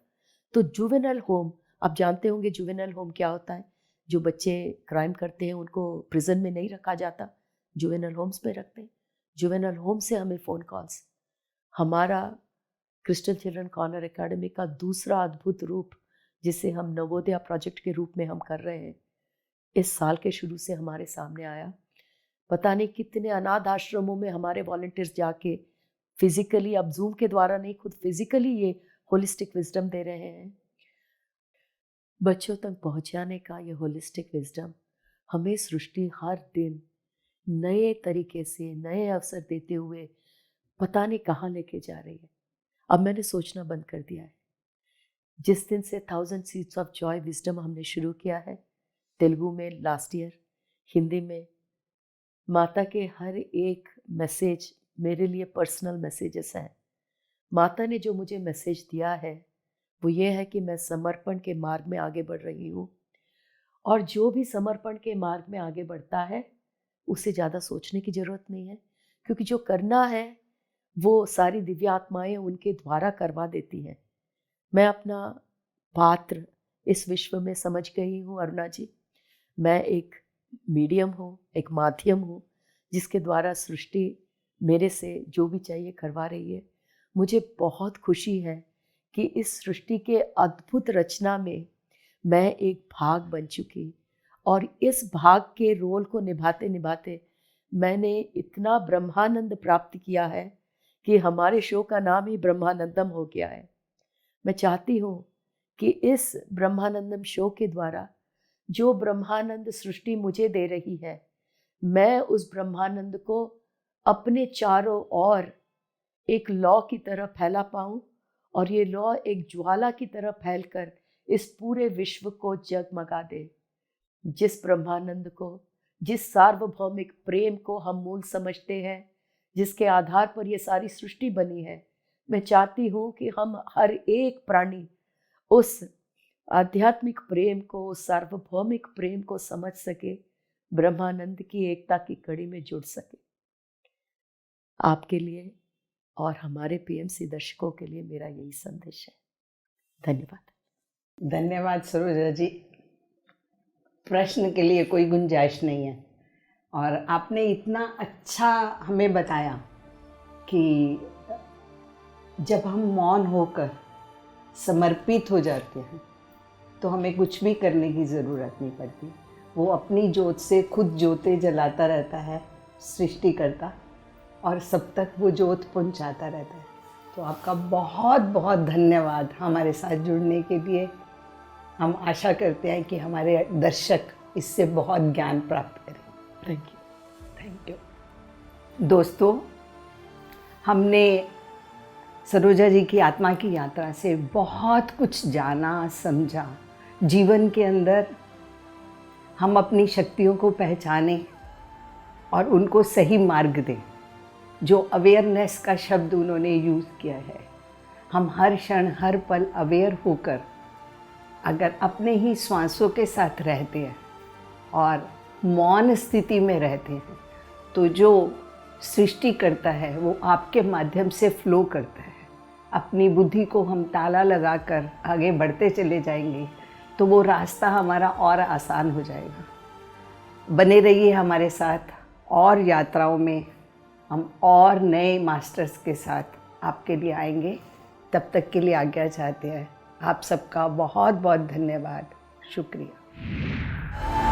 तो जुवेनल होम, आप जानते होंगे जुवेनल होम क्या होता है। जो बच्चे क्राइम करते हैं उनको प्रिजन में नहीं रखा जाता, जुवेनल होम्स में रखते हैं। जुवेनल होम से हमें फ़ोन कॉल्स। हमारा क्रिस्टल चिल्ड्रन कॉर्नर एकेडमी का दूसरा अद्भुत रूप, जिसे हम नवोदया प्रोजेक्ट के रूप में हम कर रहे हैं, इस साल के शुरू से हमारे सामने आया। पता नहीं कितने अनाथ आश्रमों में हमारे वॉलंटियर्स जाके फिजिकली, अब जूम के द्वारा नहीं, खुद फिजिकली ये होलिस्टिक विजडम दे रहे हैं। बच्चों तक पहुंचाने का ये होलिस्टिक विजडम हमें सृष्टि हर दिन नए तरीके से, नए अवसर देते हुए पता नहीं कहाँ लेके जा रही है। अब मैंने सोचना बंद कर दिया है। जिस दिन से 1000 सीड्स ऑफ जॉय विजडम हमने शुरू किया है, तेलुगु में लास्ट ईयर, हिंदी में, माता के हर एक मैसेज मेरे लिए पर्सनल मैसेजेस हैं। माता ने जो मुझे मैसेज दिया है वो ये है कि मैं समर्पण के मार्ग में आगे बढ़ रही हूँ, और जो भी समर्पण के मार्ग में आगे बढ़ता है उसे ज़्यादा सोचने की ज़रूरत नहीं है, क्योंकि जो करना है वो सारी दिव्य आत्माएं उनके द्वारा करवा देती हैं। मैं अपना पात्र इस विश्व में समझ गई हूँ अरुणा जी। मैं एक मीडियम हूँ, एक माध्यम हूँ, जिसके द्वारा सृष्टि मेरे से जो भी चाहिए करवा रही है। मुझे बहुत खुशी है कि इस सृष्टि के अद्भुत रचना में मैं एक भाग बन चुकी, और इस भाग के रोल को निभाते निभाते मैंने इतना ब्रह्मानंद प्राप्त किया है कि हमारे शो का नाम ही ब्रह्मानंदम हो गया है। मैं चाहती हूँ कि इस ब्रह्मानंदम शो के द्वारा जो ब्रह्मानंद सृष्टि मुझे दे रही है, मैं उस ब्रह्मानंद को अपने चारों ओर एक लौ की तरह फैला पाऊँ, और ये लौ एक ज्वाला की तरह फैलकर इस पूरे विश्व को जगमगा दे। जिस ब्रह्मानंद को, जिस सार्वभौमिक प्रेम को हम मूल समझते हैं, जिसके आधार पर ये सारी सृष्टि बनी है, मैं चाहती हूँ कि हम हर एक प्राणी उस आध्यात्मिक प्रेम को, उस सार्वभौमिक प्रेम को समझ सके, ब्रह्मानंद की एकता की कड़ी में जुड़ सके। आपके लिए और हमारे पीएमसी दर्शकों के लिए मेरा यही संदेश है। धन्यवाद। धन्यवाद सरोजा जी। प्रश्न के लिए कोई गुंजाइश नहीं है, और आपने इतना अच्छा हमें बताया कि जब हम मौन होकर समर्पित हो जाते हैं तो हमें कुछ भी करने की ज़रूरत नहीं पड़ती। वो अपनी ज्योत से खुद ज्योतें जलाता रहता है, सृष्टि करता, और सब तक वो ज्योत पहुंचाता रहता है। तो आपका बहुत बहुत धन्यवाद हमारे साथ जुड़ने के लिए। हम आशा करते हैं कि हमारे दर्शक इससे बहुत ज्ञान प्राप्त करें। Thank you. Thank you. दोस्तों, हमने सरोजा जी की आत्मा की यात्रा से बहुत कुछ जाना, समझा। जीवन के अंदर हम अपनी शक्तियों को पहचानें और उनको सही मार्ग दें। जो अवेयरनेस का शब्द उन्होंने यूज़ किया है, हम हर क्षण हर पल अवेयर होकर अगर अपने ही श्वासों के साथ रहते हैं और मौन स्थिति में रहते हैं, तो जो सृष्टि करता है वो आपके माध्यम से फ्लो करता है। अपनी बुद्धि को हम ताला लगाकर आगे बढ़ते चले जाएंगे तो वो रास्ता हमारा और आसान हो जाएगा। बने रहिए हमारे साथ, और यात्राओं में हम और नए मास्टर्स के साथ आपके लिए आएंगे। तब तक के लिए आज्ञा चाहते हैं। आप सबका बहुत बहुत धन्यवाद। शुक्रिया।